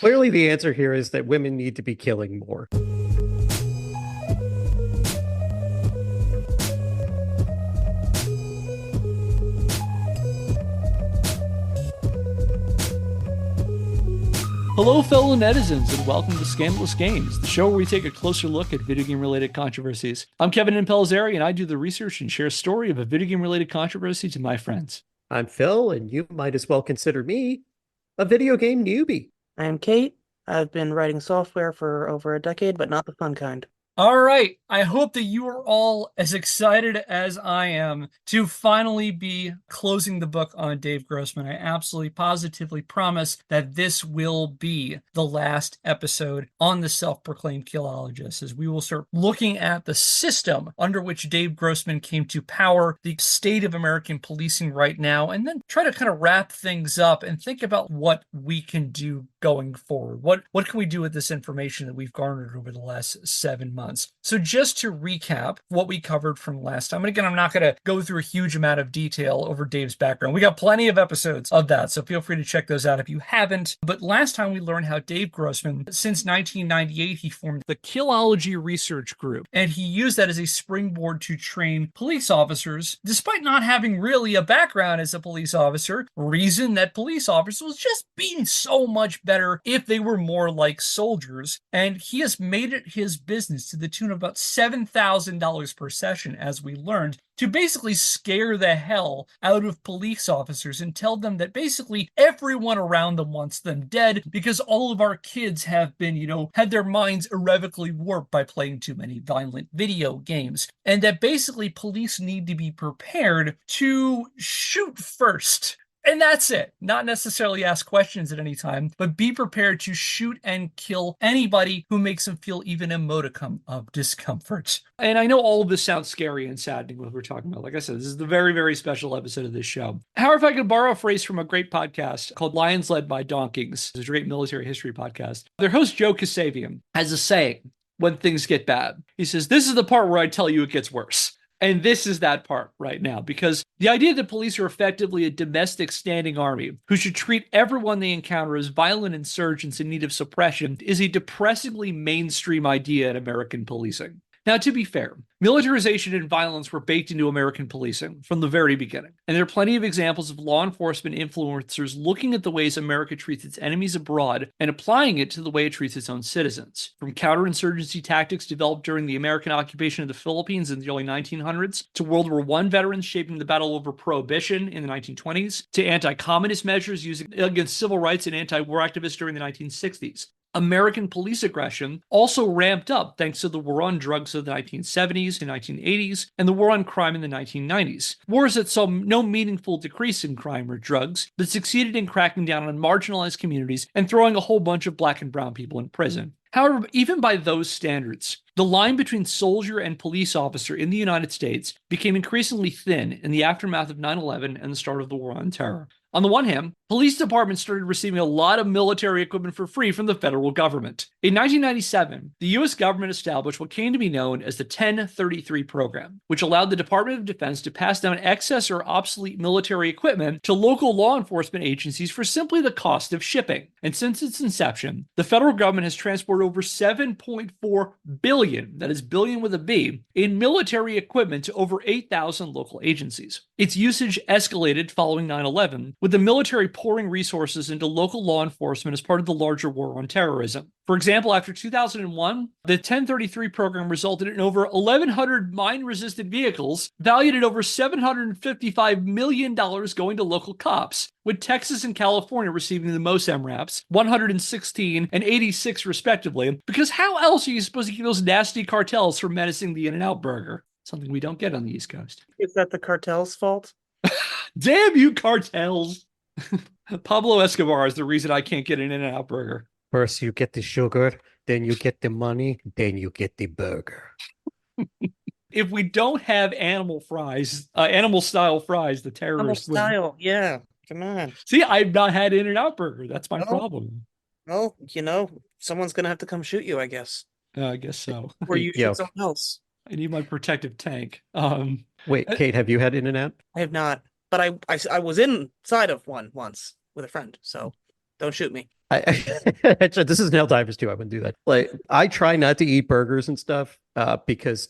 Clearly, the answer here is that women need to be killing more. Hello, fellow netizens, and welcome to Scandalous Games, the show where we take a closer look at video game-related controversies. I'm Kevin Impellizeri, and I do the research and share a story of a video game-related controversy to my friends. I'm Phil, and you might as well consider me a video game newbie. I'm Kate. I've been writing software for over a decade, but not the fun kind. All right, I hope that you are all as excited as I am to finally be closing the book on Dave Grossman. I absolutely, positively promise that this will be the last episode on the self-proclaimed Killologist, as we will start looking at the system under which Dave Grossman came to power, the state of American policing right now, and then try to kind of wrap things up and think about what we can do going forward. What can we do with this information that we've garnered over the last 7 months? So just to recap what we covered from last time, and again, I'm not going to go through a huge amount of detail over Dave's background. We got plenty of episodes of that, so feel free to check those out if you haven't. But last time we learned how Dave Grossman, since 1998, he formed the Killology Research Group, and he used that as a springboard to train police officers, despite not having really a background as a police officer, reason that police officers was just being so much better if they were more like soldiers. And he has made it his business to the tune of about $7,000 per session, as we learned, to basically scare the hell out of police officers and tell them that basically everyone around them wants them dead because all of our kids have been, had their minds irrevocably warped by playing too many violent video games. And that basically police need to be prepared to shoot first. And that's it. Not necessarily ask questions at any time, but be prepared to shoot and kill anybody who makes them feel even a modicum of discomfort. And I know all of this sounds scary and saddening what we're talking about. Like I said, this is the very, very special episode of this show. However, if I could borrow a phrase from a great podcast called Lions Led by Donkeys, it's a great military history podcast. Their host, Joe Kasabian, has a saying when things get bad. He says, "This is the part where I tell you it gets worse." And this is that part right now, because the idea that police are effectively a domestic standing army who should treat everyone they encounter as violent insurgents in need of suppression is a depressingly mainstream idea in American policing. Now, to be fair, militarization and violence were baked into American policing from the very beginning. And there are plenty of examples of law enforcement influencers looking at the ways America treats its enemies abroad and applying it to the way it treats its own citizens. From counterinsurgency tactics developed during the American occupation of the Philippines in the early 1900s, to World War I veterans shaping the battle over prohibition in the 1920s, to anti-communist measures used against civil rights and anti-war activists during the 1960s. American police aggression also ramped up thanks to the war on drugs of the 1970s and 1980s and the war on crime in the 1990s. Wars that saw no meaningful decrease in crime or drugs, but succeeded in cracking down on marginalized communities and throwing a whole bunch of black and brown people in prison. However, even by those standards, the line between soldier and police officer in the United States became increasingly thin in the aftermath of 9/11 and the start of the War on Terror. On the one hand, police departments started receiving a lot of military equipment for free from the federal government. In 1997, the U.S. government established what came to be known as the 1033 program, which allowed the Department of Defense to pass down excess or obsolete military equipment to local law enforcement agencies for simply the cost of shipping. And since its inception, the federal government has transported over $7.4 billion, that is billion with a B, in military equipment to over 8,000 local agencies. Its usage escalated following 9/11, with the military pouring resources into local law enforcement as part of the larger war on terrorism. For example, after 2001, the 1033 program resulted in over 1,100 mine-resistant vehicles valued at over $755 million going to local cops, with Texas and California receiving the most MRAPs, 116 and 86 respectively, because how else are you supposed to keep those nasty cartels from menacing the In-N-Out burger? Something we don't get on the East Coast. Is that the cartel's fault? Damn you, cartels! Pablo Escobar is the reason I can't get an In-N-Out burger. First, you get the sugar, then you get the money, then you get the burger. If we don't have animal style fries, the terrorists Animal style, yeah. Come on. See, I've not had In-N-Out burger. That's my problem. Well, someone's going to have to come shoot you, I guess. I guess so. Or you shoot someone else. I need my protective tank. Wait, Kate, have you had In-N-Out? I have not, but I was inside of one once with a friend, so don't shoot me. Actually, this is Helldivers too. I wouldn't do that. Like, I try not to eat burgers and stuff, because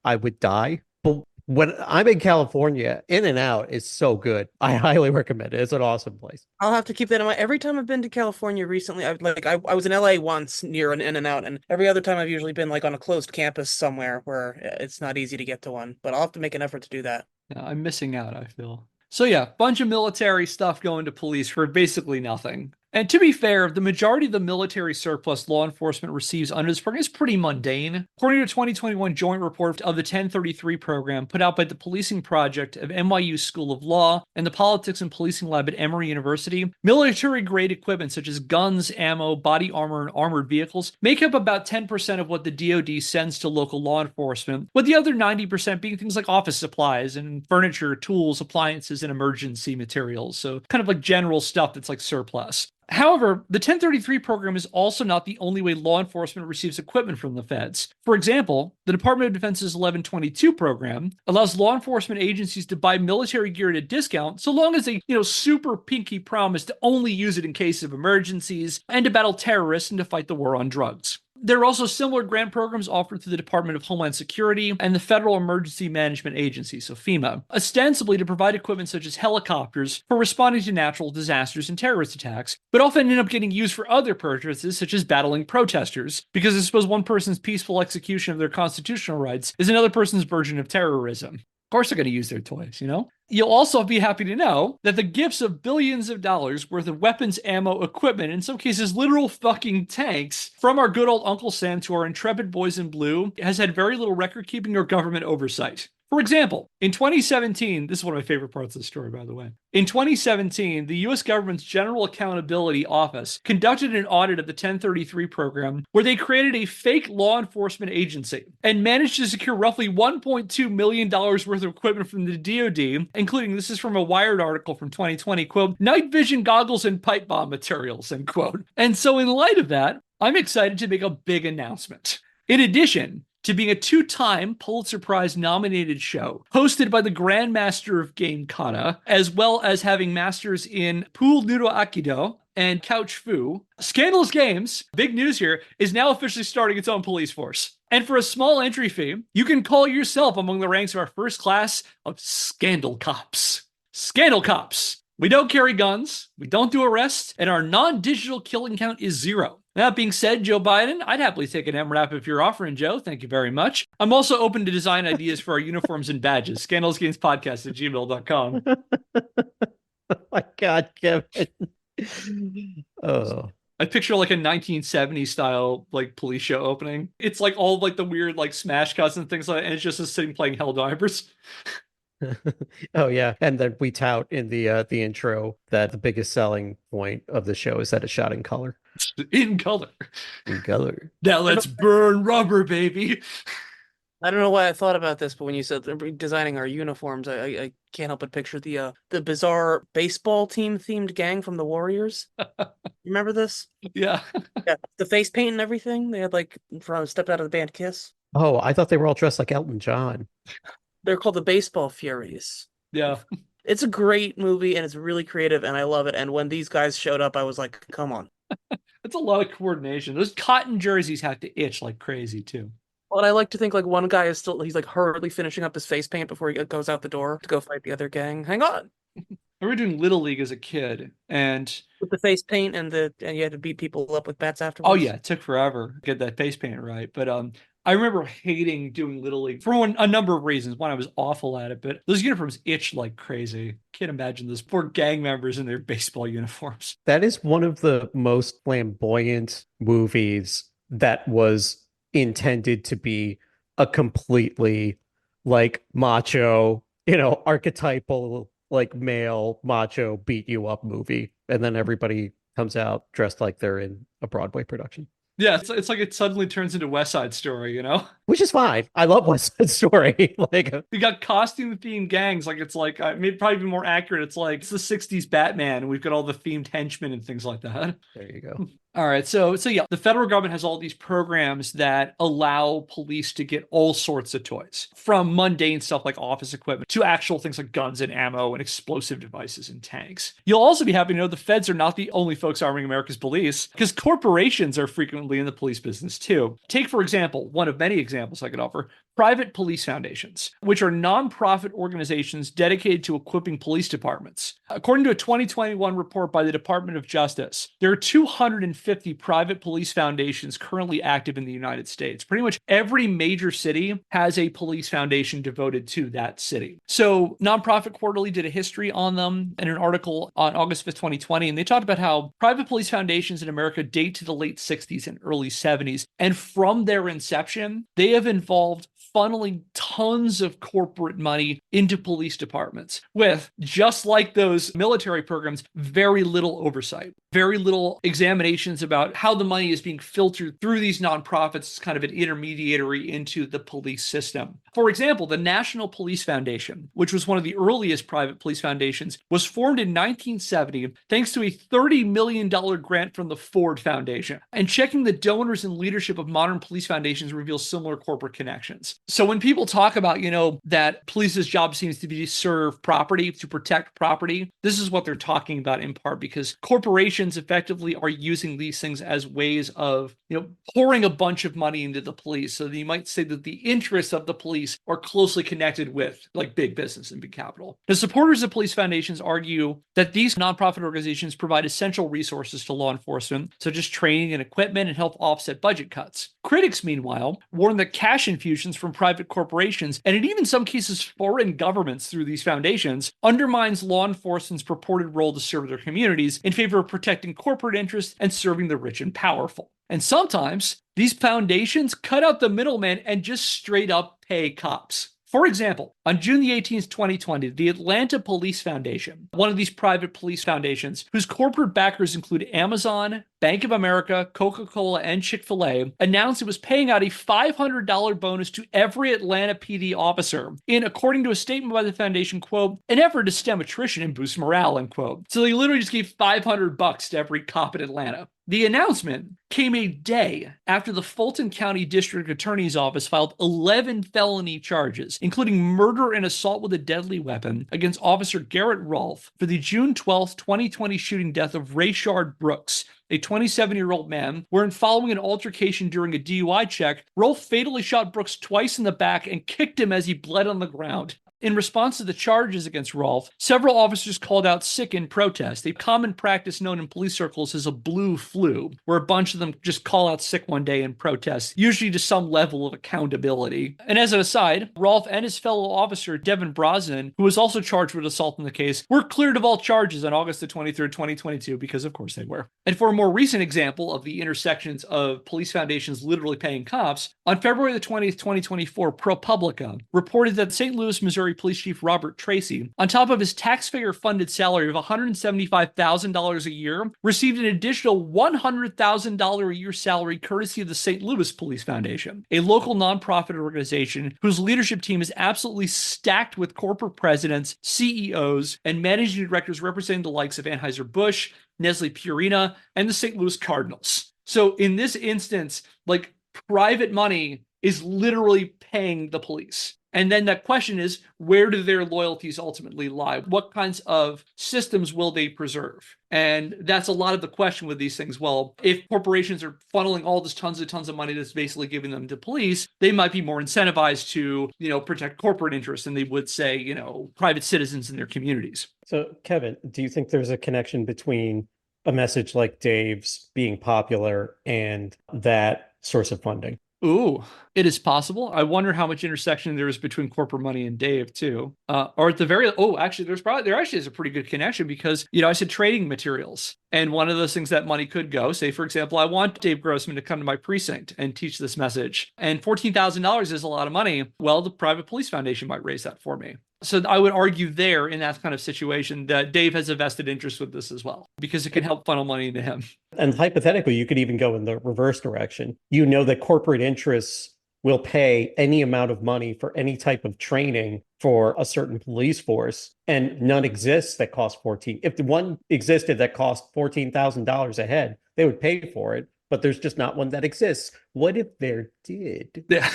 I would die. But when I'm in California, In-N-Out is so good. I highly recommend it. It's an awesome place. I'll have to keep that in mind. Every time I've been to California recently, I was in LA once near an In-N-Out, and every other time I've usually been like on a closed campus somewhere where it's not easy to get to one. But I'll have to make an effort to do that. Yeah, I'm missing out, I feel. So yeah, bunch of military stuff going to police for basically nothing. And to be fair, the majority of the military surplus law enforcement receives under this program is pretty mundane. According to a 2021 joint report of the 1033 program put out by the Policing Project of NYU School of Law and the Politics and Policing Lab at Emory University, military-grade equipment such as guns, ammo, body armor, and armored vehicles make up about 10% of what the DoD sends to local law enforcement, with the other 90% being things like office supplies and furniture, tools, appliances, and emergency materials. So kind of like general stuff that's like surplus. However, the 1033 program is also not the only way law enforcement receives equipment from the feds. For example, the Department of Defense's 1122 program allows law enforcement agencies to buy military gear at a discount so long as they, super pinky promise to only use it in case of emergencies and to battle terrorists and to fight the war on drugs. There are also similar grant programs offered through the Department of Homeland Security and the Federal Emergency Management Agency, so FEMA, ostensibly to provide equipment such as helicopters for responding to natural disasters and terrorist attacks, but often end up getting used for other purposes, such as battling protesters, because I suppose one person's peaceful execution of their constitutional rights is another person's version of terrorism. Of course they're going to use their toys, You'll also be happy to know that the gifts of billions of dollars worth of weapons, ammo, equipment, in some cases literal fucking tanks, from our good old Uncle Sam to our intrepid boys in blue has had very little record keeping or government oversight. For example, in 2017, this is one of my favorite parts of the story, by the way. In 2017, the US government's General Accountability Office conducted an audit of the 1033 program where they created a fake law enforcement agency and managed to secure roughly $1.2 million worth of equipment from the DoD, including, this is from a Wired article from 2020, quote, night vision goggles and pipe bomb materials, end quote. And so in light of that, I'm excited to make a big announcement. In addition to being a two-time Pulitzer Prize nominated show, hosted by the Grand Master of Game Kata, as well as having masters in Pool Noodle Aikido and Couch Fu, Scandalous Games, big news here, is now officially starting its own police force. And for a small entry fee, you can call yourself among the ranks of our first class of Scandal Cops. Scandal Cops. We don't carry guns, we don't do arrests, and our non-digital killing count is 0. That being said, Joe Biden, I'd happily take an MRAP if you're offering, Joe. Thank you very much. I'm also open to design ideas for our uniforms and badges. scandalousgamespodcast@gmail.com. Oh my God, Kevin. Oh. I picture like a 1970s style like police show opening. It's like all like the weird like smash cuts and things like that, and it's just us sitting playing Helldivers. Oh yeah, and then we tout in the intro that the biggest selling point of the show is that it's shot in color. In color. In color. Now let's burn rubber, baby. I don't know why I thought about this, but when you said designing our uniforms, I can't help but picture the bizarre baseball team themed gang from the Warriors. Remember this? Yeah. Yeah, the face paint and everything. They had stepped out of the band Kiss. Oh, I thought they were all dressed like Elton John. They're called the Baseball Furies. Yeah. It's a great movie and it's really creative and I love it. And when these guys showed up, I was like, come on. It's a lot of coordination. Those cotton jerseys have to itch like crazy too. Well, I like to think like one guy he's like hurriedly finishing up his face paint before he goes out the door to go fight the other gang. Hang on. I remember doing Little League as a kid, and with the face paint and you had to beat people up with bats afterwards. Oh yeah, it took forever to get that face paint right. But I remember hating doing Little League for a number of reasons. One, I was awful at it, but those uniforms itched like crazy. Can't imagine those poor gang members in their baseball uniforms. That is one of the most flamboyant movies that was intended to be a completely like macho, archetypal like male macho beat you up movie, and then everybody comes out dressed like they're in a Broadway production. Yeah, it's like it suddenly turns into West Side Story, which is fine. I love West Side Story. Like, We got costume themed gangs. Like it's like maybe probably be more accurate. It's like it's the '60s Batman, and we've got all the themed henchmen and things like that. there you go. All right, so yeah, the federal government has all these programs that allow police to get all sorts of toys, from mundane stuff like office equipment to actual things like guns and ammo and explosive devices and tanks. You'll also be happy to know the feds are not the only folks arming America's police, because corporations are frequently in the police business too. Take, for example, one of many examples I could offer, private police foundations, which are nonprofit organizations dedicated to equipping police departments. According to a 2021 report by the Department of Justice, there are 250 private police foundations currently active in the United States. Pretty much every major city has a police foundation devoted to that city. So Nonprofit Quarterly did a history on them in an article on August 5th, 2020, and they talked about how private police foundations in America date to the late 60s and early 70s. And from their inception, they have involved funneling tons of corporate money into police departments with, just like those military programs, very little oversight, very little examinations about how the money is being filtered through these nonprofits as kind of an intermediary into the police system. For example, the National Police Foundation, which was one of the earliest private police foundations, was formed in 1970 thanks to a $30 million grant from the Ford Foundation. And checking the donors and leadership of modern police foundations reveals similar corporate connections. So when people talk about, that police's job seems to be to serve property, to protect property, this is what they're talking about in part, because corporations effectively are using these things as ways of, pouring a bunch of money into the police. So that you might say that the interests of the police are closely connected with like big business and big capital. The supporters of police foundations argue that these nonprofit organizations provide essential resources to law enforcement, such as training and equipment, and help offset budget cuts. Critics, meanwhile, warn that cash infusions from private corporations, and in even some cases foreign governments through these foundations, undermines law enforcement's purported role to serve their communities in favor of protecting corporate interests and serving the rich and powerful. And sometimes these foundations cut out the middleman and just straight up pay cops. For example, on June the 18th, 2020, the Atlanta Police Foundation, one of these private police foundations, whose corporate backers include Amazon, Bank of America, Coca-Cola, and Chick-fil-A, announced it was paying out a $500 bonus to every Atlanta PD officer in, according to a statement by the foundation, quote, an effort to stem attrition and boost morale, end quote. So they literally just gave $500 to every cop in Atlanta. The announcement came a day after the Fulton County District Attorney's Office filed 11 felony charges, including murder and assault with a deadly weapon, against Officer Garrett Rolfe for the June 12, 2020 shooting death of Rayshard Brooks, a 27-year-old man, wherein following an altercation during a DUI check, Rolfe fatally shot Brooks twice in the back and kicked him as he bled on the ground. In response to the charges against Rolfe, several officers called out sick in protest, a common practice known in police circles as a blue flu, where a bunch of them just call out sick one day in protest, usually to some level of accountability. And as an aside, Rolfe and his fellow officer, Devin Brosnan, who was also charged with assault in the case, were cleared of all charges on August the 23rd, 2022, because of course they were. And for a more recent example of the intersections of police foundations literally paying cops, on February the 20th, 2024, ProPublica reported that St. Louis, Missouri Police Chief Robert Tracy, on top of his taxpayer-funded salary of $175,000 a year, received an additional $100,000 a year salary courtesy of the St. Louis Police Foundation, a local nonprofit organization whose leadership team is absolutely stacked with corporate presidents, CEOs, and managing directors representing the likes of Anheuser-Busch, Nestle Purina, and the St. Louis Cardinals. So in this instance, like, private money is literally paying the police. And then that question is, where do their loyalties ultimately lie? What kinds of systems will they preserve? And that's a lot of the question with these things. Well, if corporations are funneling all this tons of money that's basically giving them to police, they might be more incentivized to, protect corporate interests than they would say, private citizens in their communities. So, Kevin, do you think there's a connection between a message like Dave's being popular and that source of funding? Ooh, it is possible. I wonder how much intersection there is between corporate money and Dave too. Or at the very, actually, there actually is a pretty good connection because, I said trading materials. And one of those things that money could go, say, for example, I want Dave Grossman to come to my precinct and teach this message. And $14,000 is a lot of money. Well, the private police foundation might raise that for me. So I would argue there in that kind of situation that Dave has a vested interest with this as well, because it can help funnel money into him. And hypothetically, you could even go in the reverse direction. You know that corporate interests will pay any amount of money for any type of training for a certain police force, and none exists that costs 14. If the one existed that cost $14,000 a head, they would pay for it, but there's just not one that exists. What if there did? Yeah.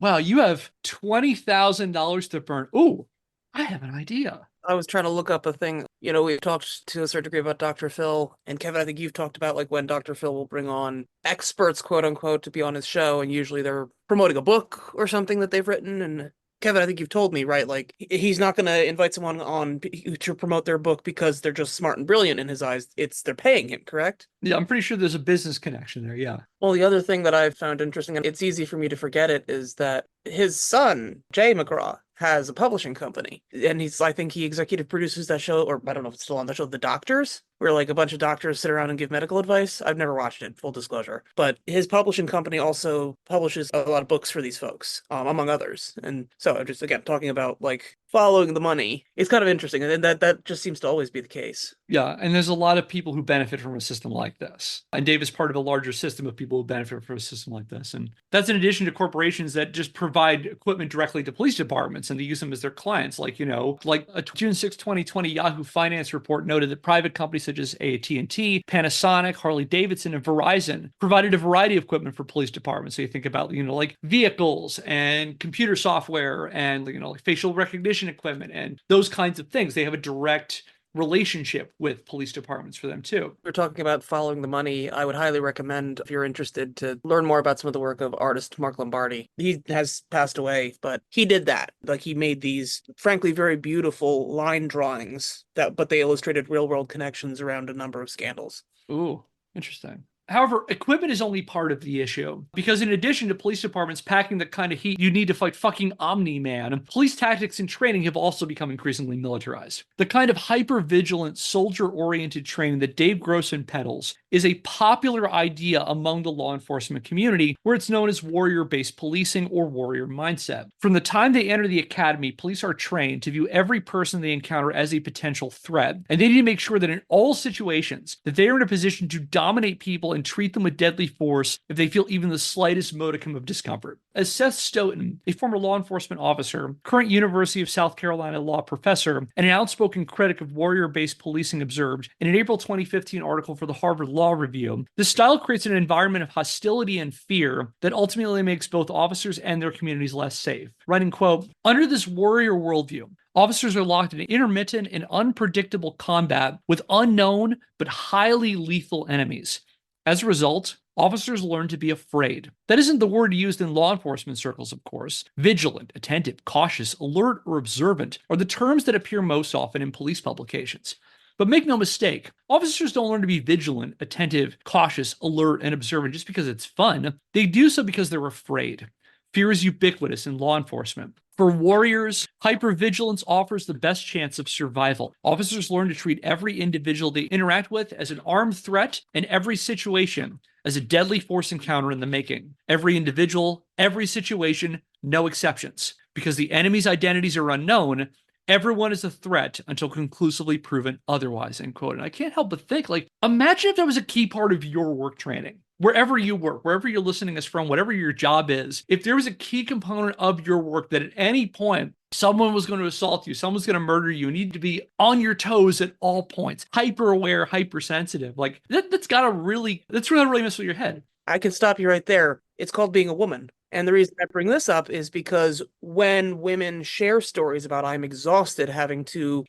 Wow, you have $20,000 to burn. Ooh, I have an idea. I was trying to look up a thing. We've talked to a certain degree about Dr. Phil, and Kevin, I think you've talked about like when Dr. Phil will bring on experts, quote unquote, to be on his show, and usually they're promoting a book or something that they've written. And Kevin, I think you've told me, right? Like he's not going to invite someone on to promote their book because they're just smart and brilliant in his eyes. They're paying him, correct? Yeah, I'm pretty sure there's a business connection there. Yeah. Well, the other thing that I've found interesting, and it's easy for me to forget it, is that his son, Jay McGraw, has a publishing company. And I think he executive produces that show, or I don't know if it's still on the show, The Doctors, where like a bunch of doctors sit around and give medical advice. I've never watched it, full disclosure. But his publishing company also publishes a lot of books for these folks, among others. And so I'm just, again, talking about like following the money. It's kind of interesting. And that just seems to always be the case. Yeah, and there's a lot of people who benefit from a system like this. And Dave is part of a larger system of people who benefit from a system like this. And that's in addition to corporations that just provide equipment directly to police departments and they use them as their clients. Like a June 6, 2020 Yahoo Finance report noted that private companies such as AT&T, Panasonic, Harley-Davidson, and Verizon provided a variety of equipment for police departments. So you think about, like vehicles and computer software and, like facial recognition equipment and those kinds of things. They have a direct relationship with police departments for them too. We're talking about following the money. I would highly recommend, if you're interested, to learn more about some of the work of artist Mark Lombardi. He has passed away, but he did that. Like he made these, frankly, very beautiful line drawings but they illustrated real world connections around a number of scandals. Ooh, interesting. However, equipment is only part of the issue, because in addition to police departments packing the kind of heat you need to fight fucking Omni-Man, police tactics and training have also become increasingly militarized. The kind of hyper-vigilant, soldier-oriented training that Dave Grossman peddles is a popular idea among the law enforcement community, where it's known as warrior-based policing or warrior mindset. From the time they enter the academy, police are trained to view every person they encounter as a potential threat, and they need to make sure that in all situations that they are in a position to dominate people and treat them with deadly force if they feel even the slightest modicum of discomfort. As Seth Stoughton, a former law enforcement officer, current University of South Carolina law professor, and an outspoken critic of warrior-based policing, observed in an April 2015 article for the Harvard Law Review, this style creates an environment of hostility and fear that ultimately makes both officers and their communities less safe. Writing, quote, "Under this warrior worldview, officers are locked in intermittent and unpredictable combat with unknown but highly lethal enemies. As a result, officers learn to be afraid. That isn't the word used in law enforcement circles, of course. Vigilant, attentive, cautious, alert, or observant are the terms that appear most often in police publications. But make no mistake, officers don't learn to be vigilant, attentive, cautious, alert, and observant just because it's fun. They do so because they're afraid. Fear is ubiquitous in law enforcement. For warriors, hypervigilance offers the best chance of survival. Officers learn to treat every individual they interact with as an armed threat and every situation as a deadly force encounter in the making. Every individual, every situation, no exceptions. Because the enemy's identities are unknown, everyone is a threat until conclusively proven otherwise," end quote. And I can't help but think, like, imagine if that was a key part of your work training. Wherever you work, wherever you're listening us from, whatever your job is, if there was a key component of your work that at any point someone was going to assault you, someone's going to murder you, you need to be on your toes at all points, hyper aware, hypersensitive, like that's gotta really mess with your head. I can stop you right there. It's called being a woman. And the reason I bring this up is because when women share stories about I'm exhausted having to,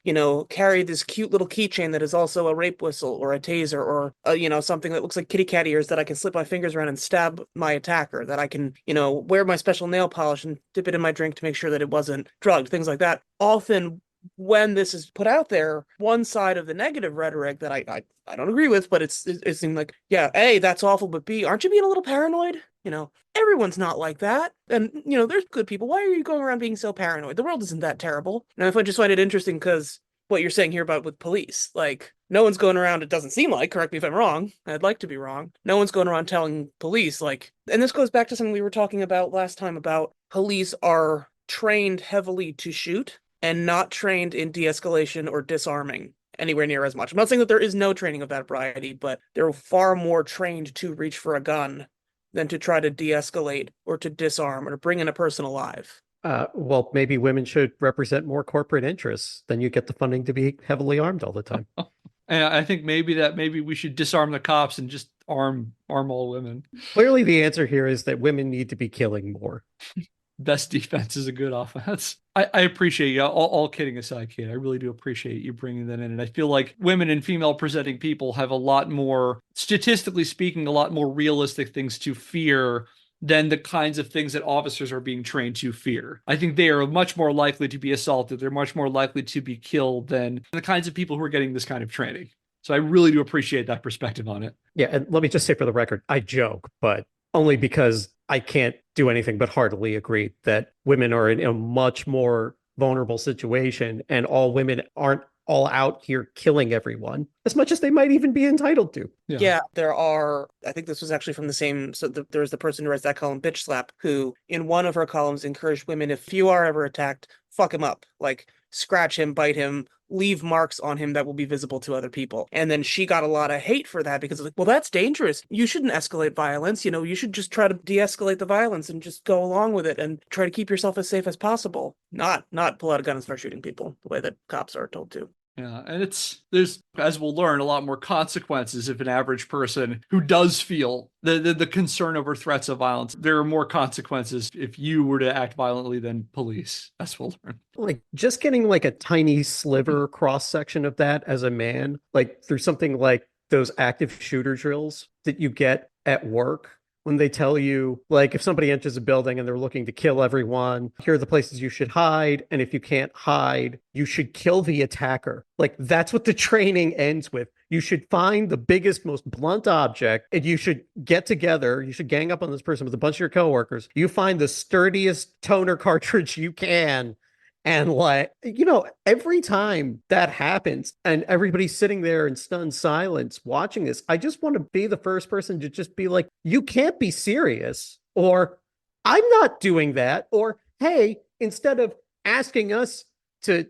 carry this cute little keychain that is also a rape whistle or a taser or, something that looks like kitty cat ears that I can slip my fingers around and stab my attacker, that I can, wear my special nail polish and dip it in my drink to make sure that it wasn't drugged, things like that. Often when this is put out there, one side of the negative rhetoric that I don't agree with, but it seemed like, yeah, A, that's awful, but B, aren't you being a little paranoid? Everyone's not like that. And, there's good people. Why are you going around being so paranoid? The world isn't that terrible. And I just find it interesting because what you're saying here about with police, like, no one's going around, it doesn't seem like, correct me if I'm wrong, I'd like to be wrong, no one's going around telling police, like, and this goes back to something we were talking about last time about police are trained heavily to shoot and not trained in de-escalation or disarming anywhere near as much. I'm not saying that there is no training of that variety, but they're far more trained to reach for a gun than to try to de-escalate or to disarm or to bring in a person alive. Well, maybe women should represent more corporate interests. Then you get the funding to be heavily armed all the time. And I think maybe we should disarm the cops and just arm all women. Clearly, the answer here is that women need to be killing more. Best defense is a good offense. I appreciate you. All kidding aside, Kate, I really do appreciate you bringing that in. And I feel like women and female presenting people have a lot more, statistically speaking, a lot more realistic things to fear than the kinds of things that officers are being trained to fear. I think they are much more likely to be assaulted. They're much more likely to be killed than the kinds of people who are getting this kind of training. So I really do appreciate that perspective on it. Yeah, and let me just say for the record, I joke, but only because I can't do anything but heartily agree that women are in a much more vulnerable situation, and all women aren't all out here killing everyone as much as they might even be entitled to. Yeah, there are, I think this was actually from the same, so there's the person who writes that column, Bitch Slap, who in one of her columns encouraged women, if you are ever attacked, fuck him up. Like, scratch him, bite him, leave marks on him that will be visible to other people. And then she got a lot of hate for that because, like, well, that's dangerous. You shouldn't escalate violence. You know, you should just try to de-escalate the violence and just go along with it and try to keep yourself as safe as possible. Not pull out a gun and start shooting people the way that cops are told to. Yeah, and there's, as we'll learn, a lot more consequences if an average person who does feel the concern over threats of violence, there are more consequences if you were to act violently than police, as we'll learn. Like just getting like a tiny sliver cross section of that as a man, like through something like those active shooter drills that you get at work, when they tell you, like, if somebody enters a building and they're looking to kill everyone, here are the places you should hide. And if you can't hide, you should kill the attacker. Like, that's what the training ends with. You should find the biggest, most blunt object, and you should get together. You should gang up on this person with a bunch of your coworkers. You find the sturdiest toner cartridge you can. And like, you know, every time that happens and everybody's sitting there in stunned silence watching this, I just want to be the first person to just be like, you can't be serious, or I'm not doing that, or hey, instead of asking us to,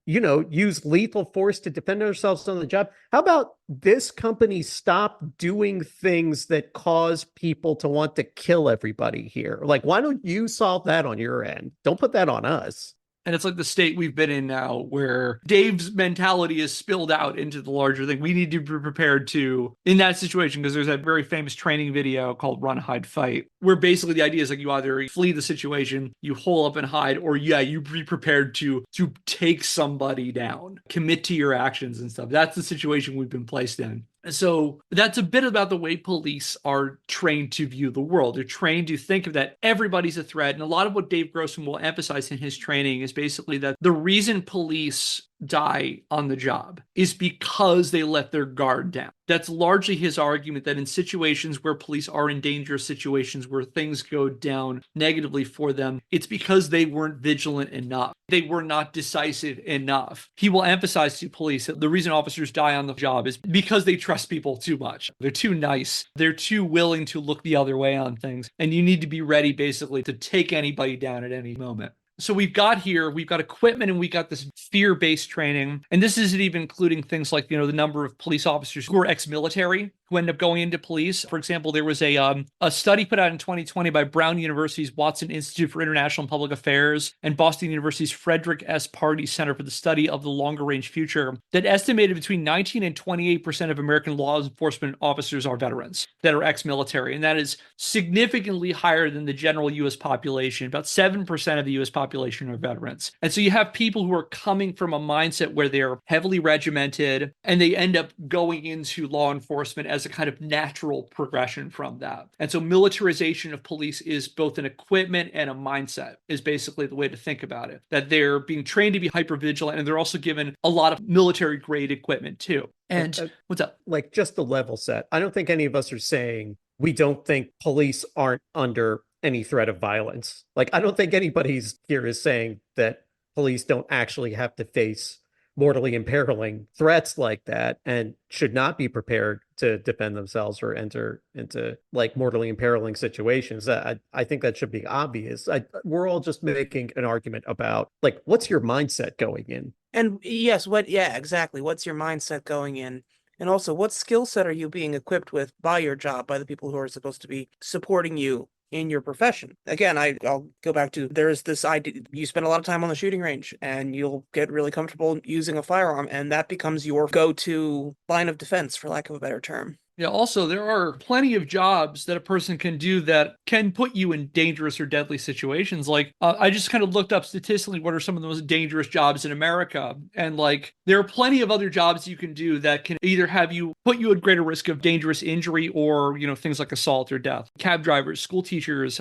you know, use lethal force to defend ourselves on the job, how about this company stop doing things that cause people to want to kill everybody here? Like, why don't you solve that on your end? Don't put that on us. And it's like the state we've been in now where Dave's mentality is spilled out into the larger thing. We need to be prepared to, in that situation, because there's that very famous training video called Run, Hide, Fight, where basically the idea is like you either flee the situation, you hole up and hide, or yeah, you be prepared to take somebody down, commit to your actions and stuff. That's the situation we've been placed in. So that's a bit about the way police are trained to view the world. They're trained to think of that everybody's a threat. And a lot of what Dave Grossman will emphasize in his training is basically that the reason police die on the job is because they let their guard down. That's largely his argument, that in situations where police are in dangerous situations where things go down negatively for them, it's because they weren't vigilant enough. They were not decisive enough. He will emphasize to police that the reason officers die on the job is because they trust people too much. They're too nice. They're too willing to look the other way on things. And you need to be ready basically to take anybody down at any moment. So we've got equipment, and we got this fear-based training. And this isn't even including things like, you know, the number of police officers who are ex-military who end up going into police. For example, there was a study put out in 2020 by Brown University's Watson Institute for International and Public Affairs and Boston University's Frederick S. Pardee Center for the Study of the Longer Range Future that estimated between 19 and 28% of American law enforcement officers are veterans that are ex-military. And that is significantly higher than the general U.S. population. About 7% of the U.S. population are veterans. And so you have people who are coming from a mindset where they're heavily regimented, and they end up going into law enforcement as a kind of natural progression from that. And so militarization of police is both an equipment and a mindset, is basically the way to think about it. That they're being trained to be hyper-vigilant, and they're also given a lot of military-grade equipment too. And what's up? Like, just the level set. I don't think any of us are saying we don't think police aren't under any threat of violence. Like, I don't think anybody's here is saying that police don't actually have to face mortally imperiling threats like that and should not be prepared to defend themselves or enter into like mortally imperiling situations. I think that should be obvious. We're all just making an argument about like, what's your mindset going in? And yes, exactly. What's your mindset going in? And also, what skill set are you being equipped with by your job, by the people who are supposed to be supporting you in your profession? Again, I'll go back to there's this idea you spend a lot of time on the shooting range and you'll get really comfortable using a firearm, and that becomes your go-to line of defense, for lack of a better term. Yeah, also, there are plenty of jobs that a person can do that can put you in dangerous or deadly situations. Like, I just kind of looked up statistically what are some of the most dangerous jobs in America. And, like, there are plenty of other jobs you can do that can either have you put you at greater risk of dangerous injury or, things like assault or death. Cab drivers, school teachers,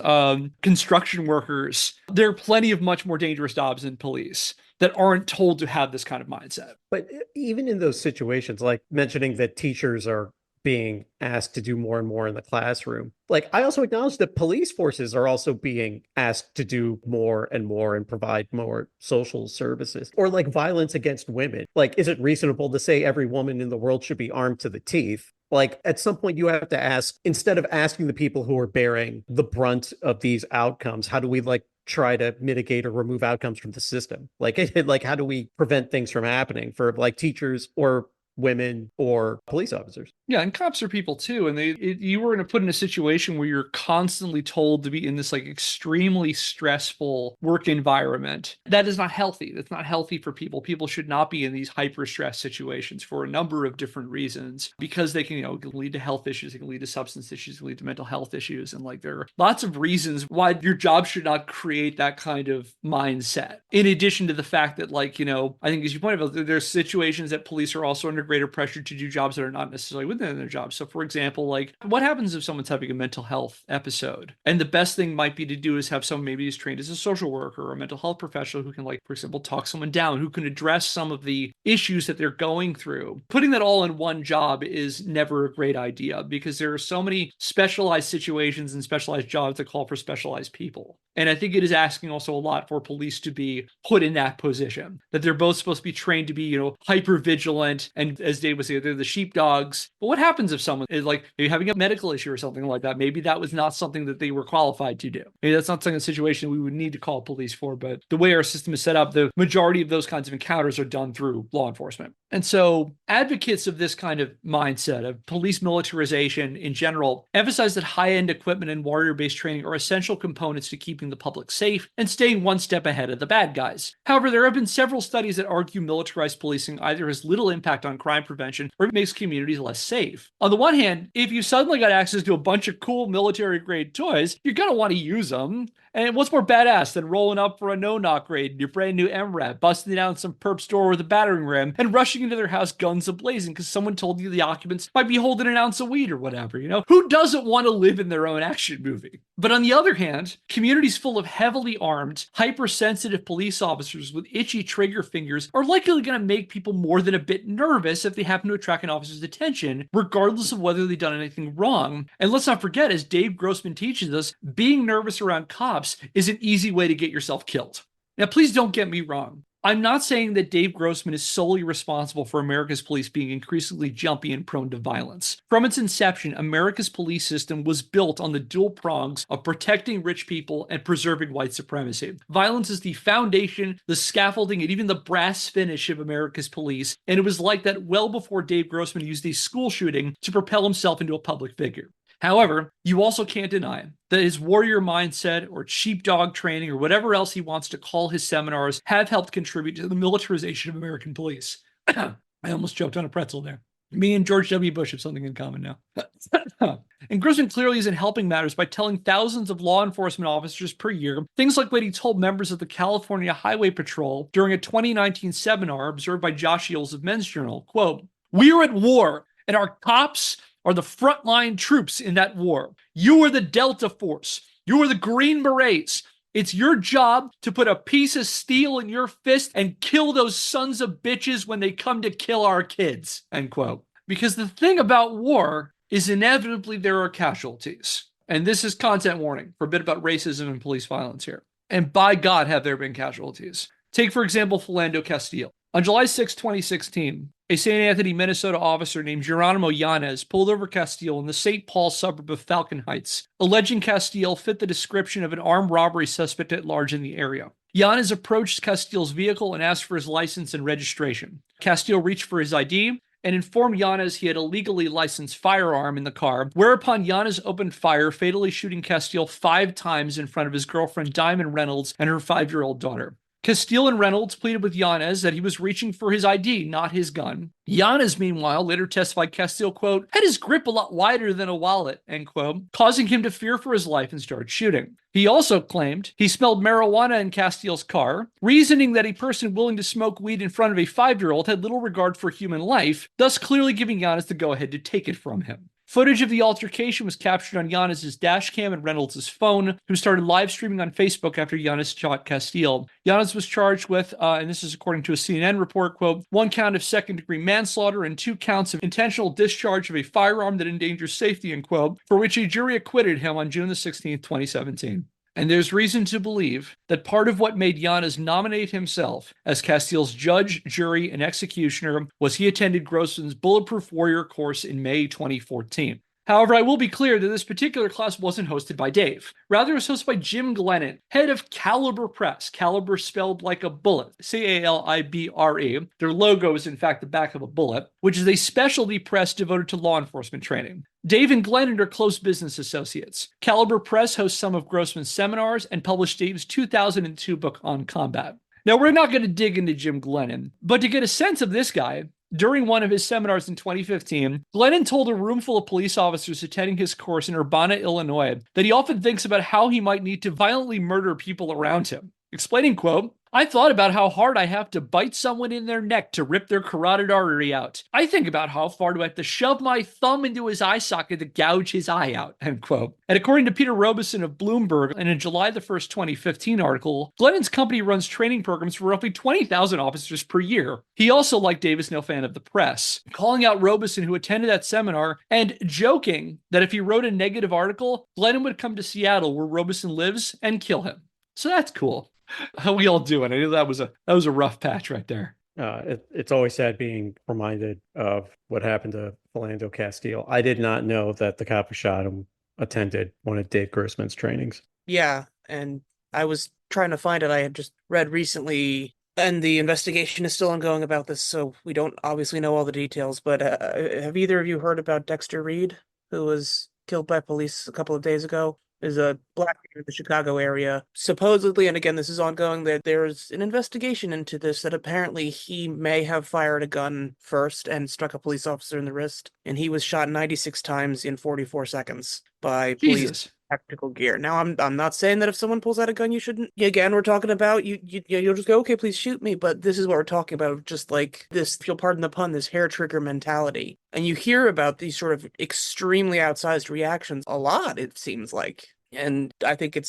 construction workers. There are plenty of much more dangerous jobs than police that aren't told to have this kind of mindset. But even in those situations, like mentioning that teachers are being asked to do more and more in the classroom. Like, I also acknowledge that police forces are also being asked to do more and more and provide more social services. Or like violence against women. Like, is it reasonable to say every woman in the world should be armed to the teeth? Like, at some point you have to ask, instead of asking the people who are bearing the brunt of these outcomes, how do we like try to mitigate or remove outcomes from the system? Like how do we prevent things from happening for like teachers or women or police officers? Yeah, and cops are people too, and you were going to put in a situation where you're constantly told to be in this like extremely stressful work environment. That is not healthy. That's not healthy for people. People should not be in these hyper stress situations for a number of different reasons, because they can, can lead to health issues, they can lead to substance issues, can lead to mental health issues, and like there are lots of reasons why your job should not create that kind of mindset. In addition to the fact that, like, I think as you pointed out, there's situations that police are also under greater pressure to do jobs that are not necessarily within their job. So for example, like, what happens if someone's having a mental health episode? And the best thing might be to do is have someone maybe who's trained as a social worker or a mental health professional who can, like, for example, talk someone down, who can address some of the issues that they're going through. Putting that all in one job is never a great idea, because there are so many specialized situations and specialized jobs that call for specialized people. And I think it is asking also a lot for police to be put in that position, that they're both supposed to be trained to be, hyper vigilant. And as Dave was saying, they're the sheepdogs. But what happens if someone is like maybe having a medical issue or something like that? Maybe that was not something that they were qualified to do. Maybe that's not a situation we would need to call police for. But the way our system is set up, the majority of those kinds of encounters are done through law enforcement. And so advocates of this kind of mindset of police militarization in general emphasize that high-end equipment and warrior-based training are essential components to keeping the public safe and staying one step ahead of the bad guys. However, there have been several studies that argue militarized policing either has little impact on crime prevention or it makes communities less safe. On the one hand, if you suddenly got access to a bunch of cool military-grade toys, you're going to want to use them. And what's more badass than rolling up for a no-knock raid in your brand new MRAP, busting down some perp store with a battering ram, and rushing into their house guns a-blazing because someone told you the occupants might be holding an ounce of weed or whatever, Who doesn't want to live in their own action movie? But on the other hand, communities full of heavily armed, hypersensitive police officers with itchy trigger fingers are likely going to make people more than a bit nervous if they happen to attract an officer's attention, regardless of whether they've done anything wrong. And let's not forget, as Dave Grossman teaches us, being nervous around cops is an easy way to get yourself killed. Now, please don't get me wrong. I'm not saying that Dave Grossman is solely responsible for America's police being increasingly jumpy and prone to violence. From its inception, America's police system was built on the dual prongs of protecting rich people and preserving white supremacy. Violence is the foundation, the scaffolding, and even the brass finish of America's police, and it was like that well before Dave Grossman used a school shooting to propel himself into a public figure. However, you also can't deny that his warrior mindset or sheepdog training or whatever else he wants to call his seminars have helped contribute to the militarization of American police. I almost choked on a pretzel there. Me and George W. Bush have something in common now. And Grossman clearly isn't helping matters by telling thousands of law enforcement officers per year things like what he told members of the California Highway Patrol during a 2019 seminar observed by Josh Eels of Men's Journal. Quote, "We are at war, and our cops are the frontline troops in that war. You are the Delta Force. You are the Green Berets. It's your job to put a piece of steel in your fist and kill those sons of bitches when they come to kill our kids," end quote. Because the thing about war is inevitably there are casualties. And this is content warning for a bit about racism and police violence here. And by God, have there been casualties. Take, for example, Philando Castile. On July 6, 2016, a St. Anthony, Minnesota officer named Geronimo Yanez pulled over Castile in the St. Paul suburb of Falcon Heights, alleging Castile fit the description of an armed robbery suspect at large in the area. Yanez approached Castile's vehicle and asked for his license and registration. Castile reached for his ID and informed Yanez he had a legally licensed firearm in the car, whereupon Yanez opened fire, fatally shooting Castile 5 times in front of his girlfriend Diamond Reynolds and her 5-year-old daughter. Castile and Reynolds pleaded with Yanez that he was reaching for his ID, not his gun. Yanez, meanwhile, later testified Castile, quote, had his grip a lot wider than a wallet, end quote, causing him to fear for his life and start shooting. He also claimed he smelled marijuana in Castile's car, reasoning that a person willing to smoke weed in front of a 5-year-old had little regard for human life, thus clearly giving Yanez the go-ahead to take it from him. Footage of the altercation was captured on Yanez's dash cam and Reynolds' phone, who started live streaming on Facebook after Yanez shot Castile. Yanez was charged with, and this is according to a CNN report, quote, 1 count of second-degree manslaughter and 2 counts of intentional discharge of a firearm that endangers safety, end quote, for which a jury acquitted him on June the 16th, 2017. And there's reason to believe that part of what made Yanez nominate himself as Castile's judge, jury, and executioner was he attended Grossman's Bulletproof Warrior course in May 2014. However, I will be clear that this particular class wasn't hosted by Dave. Rather, it was hosted by Jim Glennon, head of Caliber Press, Caliber spelled like a bullet, C-A-L-I-B-R-E. Their logo is in fact the back of a bullet, which is a specialty press devoted to law enforcement training. Dave and Glennon are close business associates. Caliber Press hosts some of Grossman's seminars and published Dave's 2002 book on combat. Now, we're not going to dig into Jim Glennon, but to get a sense of this guy, during one of his seminars in 2015, Glennon told a room full of police officers attending his course in Urbana, Illinois, that he often thinks about how he might need to violently murder people around him. Explaining, quote, I thought about how hard I have to bite someone in their neck to rip their carotid artery out. I think about how far do I have to shove my thumb into his eye socket to gouge his eye out, end quote. And according to Peter Robeson of Bloomberg, in a July the 1st, 2015 article, Glennon's company runs training programs for roughly 20,000 officers per year. He also, like Dave, is no fan of the press, calling out Robeson, who attended that seminar, and joking that if he wrote a negative article, Glennon would come to Seattle, where Robeson lives, and kill him. So that's cool. How we all doing? I knew that was a rough patch right there. It's always sad being reminded of what happened to Philando Castile. I did not know that the cop who shot him attended one of Dave Grossman's trainings. Yeah, and I was trying to find it. I had just read recently, and the investigation is still ongoing about this, so we don't obviously know all the details, but have either of you heard about Dexter Reed, who was killed by police a couple of days ago? Is a black man in the Chicago area. Supposedly, and again, this is ongoing, that there's an investigation into this, that apparently he may have fired a gun first and struck a police officer in the wrist, and he was shot 96 times in 44 seconds by police tactical gear. Now, I'm not saying that if someone pulls out a gun, you shouldn't. Again, we're talking about you'll just go, okay, please shoot me. But this is what we're talking about, just like this, if you'll pardon the pun, this hair trigger mentality. And you hear about these sort of extremely outsized reactions a lot, it seems like. And I think it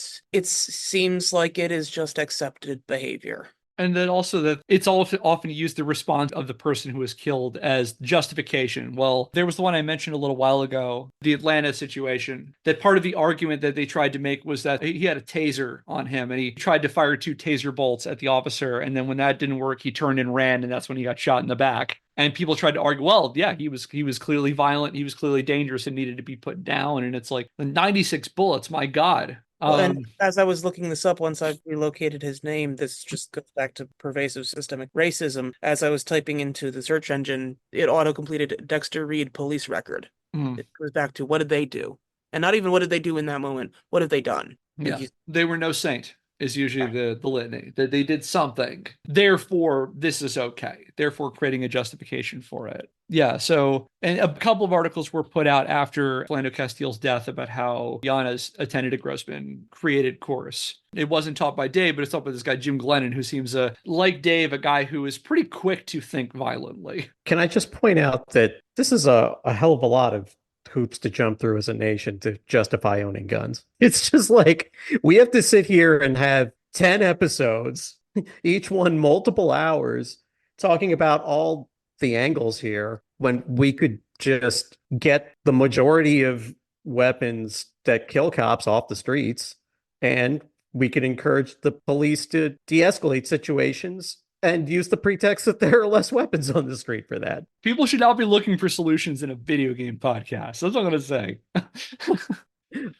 seems like it is just accepted behavior. And then also that it's often used the response of the person who was killed as justification. Well, there was the one I mentioned a little while ago, the Atlanta situation, that part of the argument that they tried to make was that he had a taser on him and he tried to fire 2 taser bolts at the officer. And then when that didn't work, he turned and ran, and that's when he got shot in the back. And people tried to argue, well, yeah, he was clearly violent. He was clearly dangerous and needed to be put down. And it's like 96 bullets, my God. Well, and as I was looking this up, once I've relocated his name, this just goes back to pervasive systemic racism. As I was typing into the search engine, it auto-completed Dexter Reed police record. It goes back to, what did they do? And not even what did they do in that moment. What have they done? Yeah, they were no saint is usually the litany. That they did something. Therefore, this is okay. Therefore, creating a justification for it. Yeah, so, and a couple of articles were put out after Philando Castile's death about how Yanez attended a Grossman created course. It wasn't taught by Dave, but it's taught by this guy, Jim Glennon, who seems, like Dave, a guy who is pretty quick to think violently. Can I just point out that this is a hell of a lot of hoops to jump through as a nation to justify owning guns. It's just like, we have to sit here and have 10 episodes, each one multiple hours, talking about all the angles here, when we could just get the majority of weapons that kill cops off the streets, and we could encourage the police to de-escalate situations and use the pretext that there are less weapons on the street for that. People should not be looking for solutions in a video game podcast. That's what I'm going to say.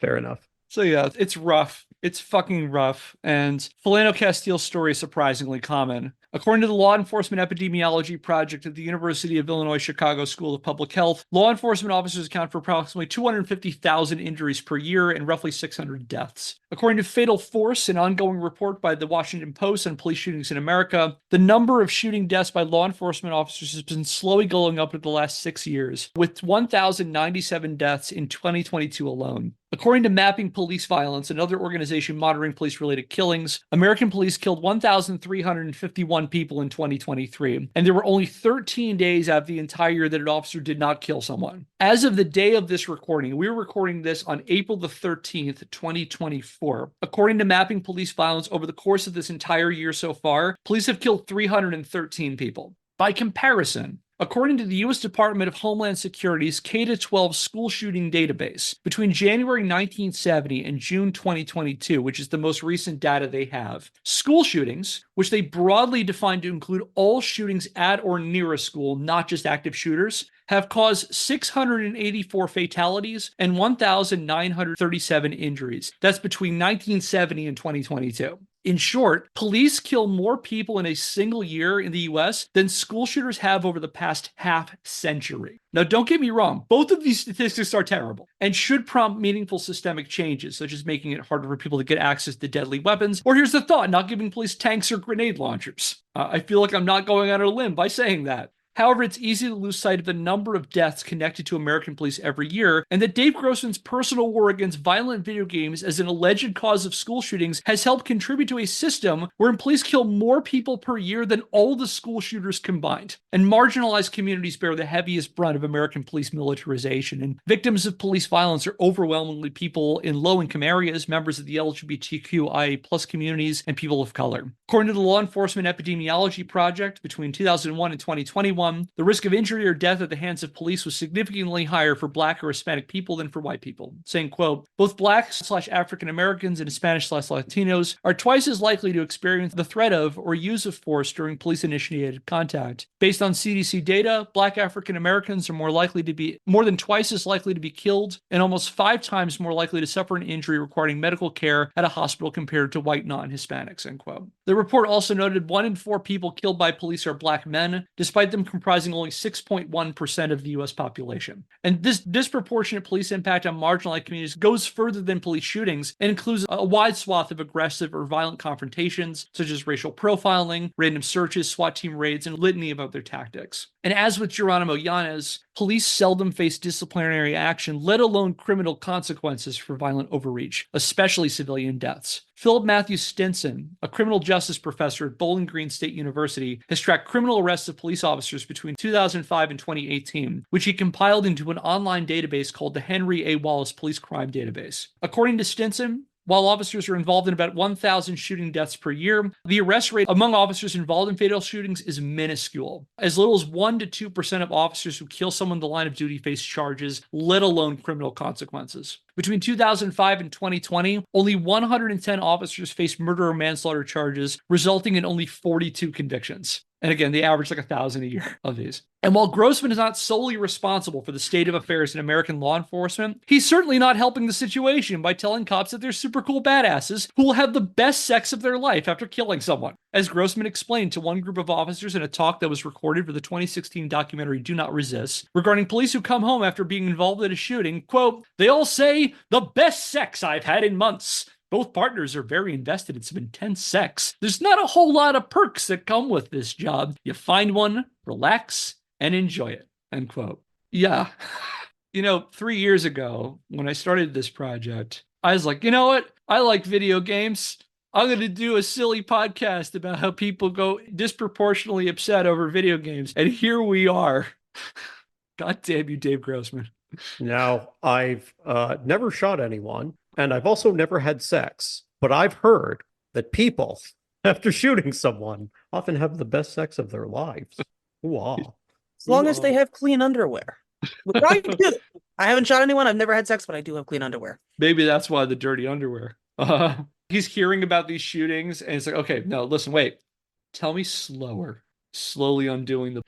Fair enough. So yeah, it's rough. It's fucking rough. And Philando Castile's story is surprisingly common. According to the Law Enforcement Epidemiology Project at the University of Illinois Chicago School of Public Health, law enforcement officers account for approximately 250,000 injuries per year and roughly 600 deaths. According to Fatal Force, an ongoing report by the Washington Post on police shootings in America, the number of shooting deaths by law enforcement officers has been slowly going up in the last 6 years, with 1,097 deaths in 2022 alone. According to Mapping Police Violence, another organization monitoring police-related killings, American police killed 1,351 people in 2023, and there were only 13 days out of the entire year that an officer did not kill someone. As of the day of this recording, we were recording this on April the 13th, 2024. According to Mapping Police Violence, over the course of this entire year so far, police have killed 313 people. By comparison, according to the U.S. Department of Homeland Security's K-12 school shooting database, between January 1970 and June 2022, which is the most recent data they have, school shootings, which they broadly define to include all shootings at or near a school, not just active shooters, have caused 684 fatalities and 1,937 injuries. That's between 1970 and 2022. In short, police kill more people in a single year in the US than school shooters have over the past half century. Now, don't get me wrong, both of these statistics are terrible and should prompt meaningful systemic changes, such as making it harder for people to get access to deadly weapons, or here's the thought, not giving police tanks or grenade launchers. I feel like I'm not going out on a limb by saying that. However, it's easy to lose sight of the number of deaths connected to American police every year, and that Dave Grossman's personal war against violent video games as an alleged cause of school shootings has helped contribute to a system wherein police kill more people per year than all the school shooters combined. And marginalized communities bear the heaviest brunt of American police militarization, and victims of police violence are overwhelmingly people in low-income areas, members of the LGBTQIA+ communities, and people of color. According to the Law Enforcement Epidemiology Project, between 2001 and 2021, the risk of injury or death at the hands of police was significantly higher for Black or Hispanic people than for white people, saying, quote, both Black/African Americans and Hispanic/Latinos are twice as likely to experience the threat of or use of force during police-initiated contact. Based on CDC data, Black African Americans are more than twice as likely to be killed and almost 5 times more likely to suffer an injury requiring medical care at a hospital compared to white non-Hispanics, end quote. The report also noted 1 in 4 people killed by police are Black men, despite them comprising only 6.1% of the U.S. population. And this disproportionate police impact on marginalized communities goes further than police shootings and includes a wide swath of aggressive or violent confrontations, such as racial profiling, random searches, SWAT team raids, and a litany of other tactics. And as with Geronimo Yanez, police seldom face disciplinary action, let alone criminal consequences for violent overreach, especially civilian deaths. Philip Matthew Stinson, a criminal justice professor at Bowling Green State University, has tracked criminal arrests of police officers between 2005 and 2018, which he compiled into an online database called the Henry A. Wallace Police Crime Database. According to Stinson, while officers are involved in about 1,000 shooting deaths per year, the arrest rate among officers involved in fatal shootings is minuscule. As little as 1 to 2% of officers who kill someone in the line of duty face charges, let alone criminal consequences. Between 2005 and 2020, only 110 officers faced murder or manslaughter charges, resulting in only 42 convictions. And again, they average like 1,000 a year of these. And while Grossman is not solely responsible for the state of affairs in American law enforcement, he's certainly not helping the situation by telling cops that they're super cool badasses who will have the best sex of their life after killing someone. As Grossman explained to one group of officers in a talk that was recorded for the 2016 documentary Do Not Resist, regarding police who come home after being involved in a shooting, quote, they all say, the best sex I've had in months. Both partners are very invested in some intense sex. There's not a whole lot of perks that come with this job. You find one, relax, and enjoy it, end quote. Yeah. 3 years ago, when I started this project, I was like, you know what? I like video games. I'm going to do a silly podcast about how people go disproportionately upset over video games. And here we are. God damn you, Dave Grossman. Now, I've never shot anyone, and I've also never had sex, but I've heard that people, after shooting someone, often have the best sex of their lives. Ooh-ah. As long as they have clean underwear. Which I do. I haven't shot anyone. I've never had sex, but I do have clean underwear. Maybe that's why the dirty underwear. He's hearing about these shootings, and it's like, okay, no, listen, wait. Tell me slower. Slowly undoing the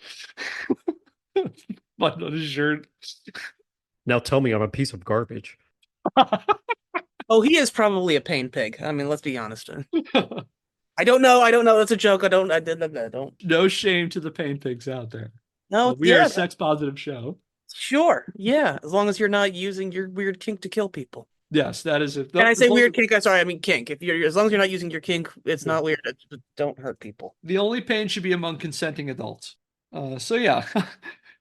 button on his shirt. Now tell me I'm a piece of garbage. Oh, he is probably a pain pig. I mean, let's be honest. I don't know. I don't know. That's a joke. I don't. No shame to the pain pigs out there. No, We are a yeah, sex positive show. sure. Yeah, as long as you're not using your weird kink to kill people. Yes, that is it. And I As say long as weird kink, I'm sorry, I mean kink. If you're as long as you're not using your kink, it's yeah. not weird. Don't hurt people. The only pain should be among consenting adults. So yeah.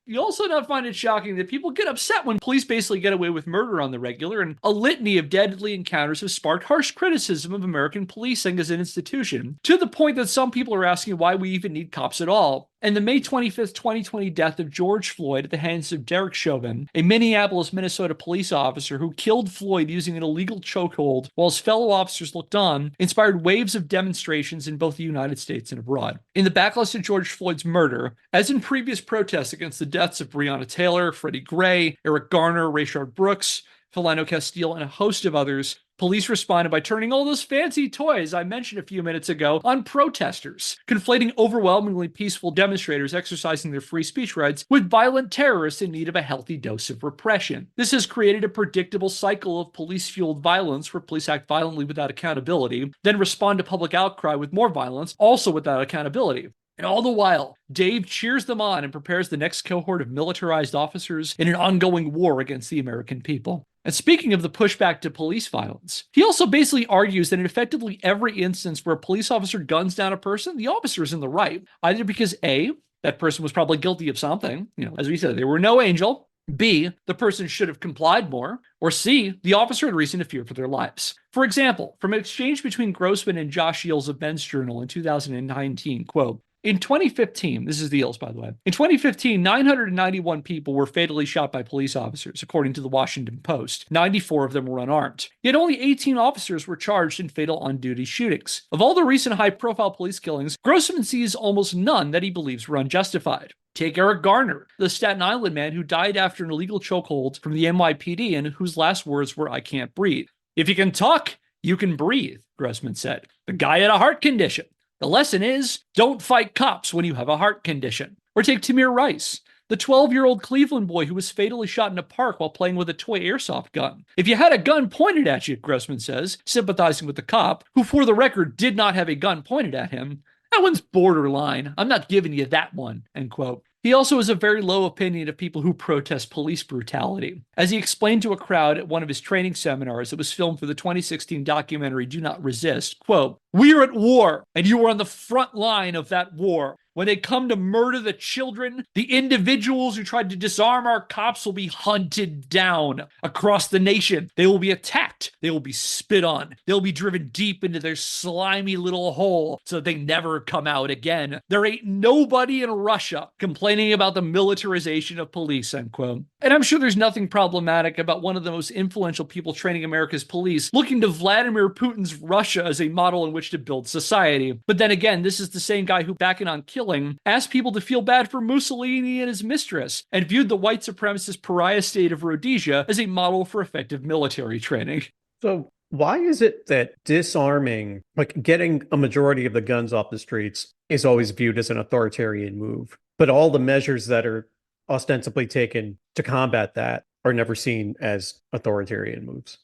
You also not find it shocking that people get upset when police basically get away with murder on the regular, and a litany of deadly encounters have sparked harsh criticism of American policing as an institution, to the point that some people are asking why we even need cops at all. And the May 25th, 2020 death of George Floyd at the hands of Derek Chauvin, a Minneapolis, Minnesota police officer who killed Floyd using an illegal chokehold while his fellow officers looked on, inspired waves of demonstrations in both the United States and abroad. In the backlash to George Floyd's murder, as in previous protests against the deaths of Breonna Taylor, Freddie Gray, Eric Garner, Rayshard Brooks, Philando Castile, and a host of others, police responded by turning all those fancy toys I mentioned a few minutes ago on protesters, conflating overwhelmingly peaceful demonstrators exercising their free speech rights with violent terrorists in need of a healthy dose of repression. This has created a predictable cycle of police-fueled violence where police act violently without accountability, then respond to public outcry with more violence, also without accountability. And all the while, Dave cheers them on and prepares the next cohort of militarized officers in an ongoing war against the American people. And speaking of the pushback to police violence, he also basically argues that in effectively every instance where a police officer guns down a person, the officer is in the right, either because A, that person was probably guilty of something, as we said, they were no angel, B, the person should have complied more, or C, the officer had reason to fear for their lives. For example, from an exchange between Grossman and Josh Yields of Men's Journal in 2019, quote, in 2015, this is the Yields, by the way. In 2015, 991 people were fatally shot by police officers, according to the Washington Post. 94 of them were unarmed. Yet only 18 officers were charged in fatal on-duty shootings. Of all the recent high-profile police killings, Grossman sees almost none that he believes were unjustified. Take Eric Garner, the Staten Island man who died after an illegal chokehold from the NYPD and whose last words were, "I can't breathe." "If you can talk, you can breathe," Grossman said. The guy had a heart condition. The lesson is, don't fight cops when you have a heart condition. Or take Tamir Rice, the 12-year-old Cleveland boy who was fatally shot in a park while playing with a toy airsoft gun. If you had a gun pointed at you, Grossman says, sympathizing with the cop, who for the record did not have a gun pointed at him, that one's borderline. I'm not giving you that one, end quote. He also has a very low opinion of people who protest police brutality. As he explained to a crowd at one of his training seminars that was filmed for the 2016 documentary Do Not Resist, quote, "We are at war, and you are on the front line of that war. When they come to murder the children, the individuals who tried to disarm our cops will be hunted down across the nation. They will be attacked. They will be spit on. They'll be driven deep into their slimy little hole so they never come out again. There ain't nobody in Russia complaining about the militarization of police," end quote. And I'm sure there's nothing problematic about one of the most influential people training America's police looking to Vladimir Putin's Russia as a model in which to build society. But then again, this is the same guy who, backing on killing, asked people to feel bad for Mussolini and his mistress, and viewed the white supremacist pariah state of Rhodesia as a model for effective military training. So why is it that disarming, like getting a majority of the guns off the streets, is always viewed as an authoritarian move, but all the measures that are ostensibly taken to combat that are never seen as authoritarian moves?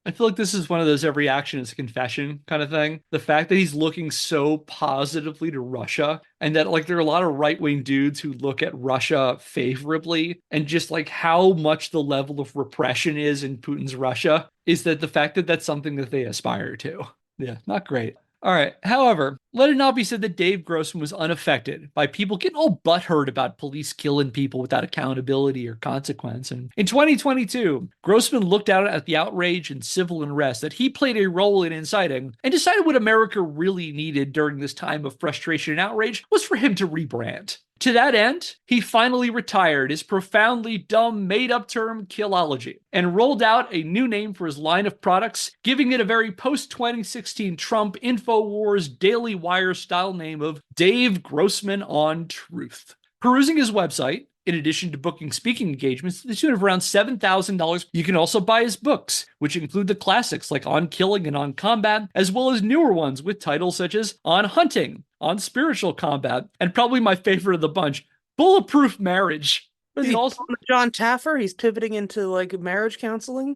I feel like this is one of those every action is a confession kind of thing. The fact that he's looking so positively to Russia, and that like there are a lot of right-wing dudes who look at Russia favorably, and just like how much the level of repression is in Putin's Russia, is that the fact that that's something that they aspire to. Yeah, not great. All right. However, let it not be said that Dave Grossman was unaffected by people getting all butthurt about police killing people without accountability or consequence. And in 2022, Grossman looked out at the outrage and civil unrest that he played a role in inciting and decided what America really needed during this time of frustration and outrage was for him to rebrand. To that end, he finally retired his profoundly dumb made-up term Killology and rolled out a new name for his line of products, giving it a very post-2016 Trump InfoWars Daily Wire style name of Dave Grossman on Truth. Perusing his website, in addition to booking speaking engagements to the tune of around $7,000, you can also buy his books, which include the classics like On Killing and On Combat, as well as newer ones with titles such as On Hunting, On Spiritual Combat, and probably my favorite of the bunch, Bulletproof Marriage. Is he also John Taffer? He's pivoting into like marriage counseling.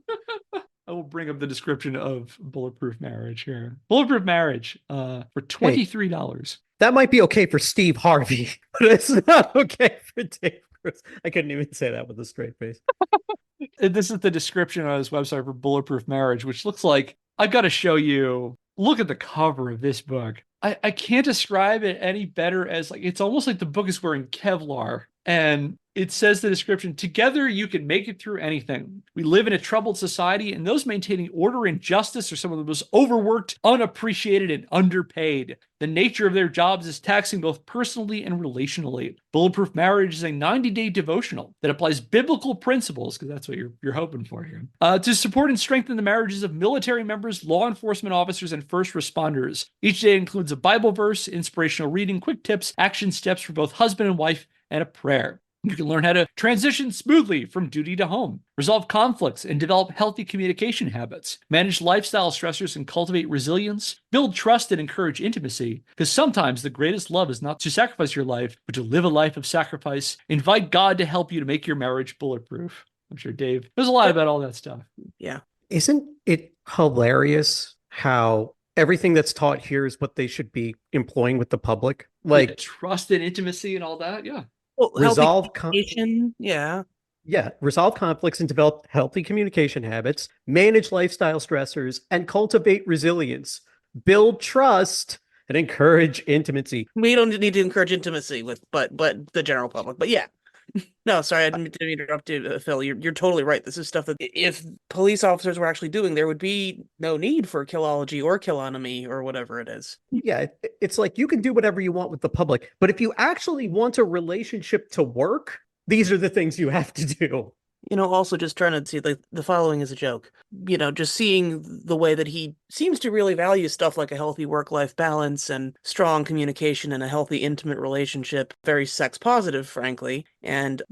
Oh, bring up the description of Bulletproof Marriage here. Bulletproof Marriage for $23. That might be okay for Steve Harvey, but it's not okay for Dave Gross. I couldn't even say that with a straight face. This is the description on his website for Bulletproof Marriage, which looks like, I've got to show you. Look at the cover of this book. I can't describe it any better as like, it's almost like the book is wearing Kevlar. And it says the description, together you can make it through anything. We live in a troubled society, and those maintaining order and justice are some of the most overworked, unappreciated, and underpaid. The nature of their jobs is taxing both personally and relationally. Bulletproof Marriage is a 90-day devotional that applies biblical principles, because that's what you're hoping for here, to support and strengthen the marriages of military members, law enforcement officers, and first responders. Each day includes a Bible verse, inspirational reading, quick tips, action steps for both husband and wife, and a prayer. You can learn how to transition smoothly from duty to home, resolve conflicts and develop healthy communication habits, manage lifestyle stressors and cultivate resilience, build trust and encourage intimacy, because sometimes the greatest love is not to sacrifice your life, but to live a life of sacrifice. Invite God to help you to make your marriage bulletproof. I'm sure Dave knows a lot about all that stuff. Yeah. Isn't it hilarious how everything that's taught here is what they should be employing with the public? Like trust and intimacy and all that. Yeah. Well, resolve communication. Yeah. Resolve conflicts and develop healthy communication habits, manage lifestyle stressors, and cultivate resilience, build trust, and encourage intimacy. We don't need to encourage intimacy with, but the general public. But yeah. No, sorry, I didn't interrupt you, Phil. You're totally right. This is stuff that if police officers were actually doing, there would be no need for Killology or Killonomy or whatever it is. Yeah, it's like you can do whatever you want with the public, but if you actually want a relationship to work, these are the things you have to do. Also just trying to see the following is a joke. Just seeing the way that he seems to really value stuff like a healthy work-life balance and strong communication and a healthy, intimate relationship, very sex positive, frankly. And,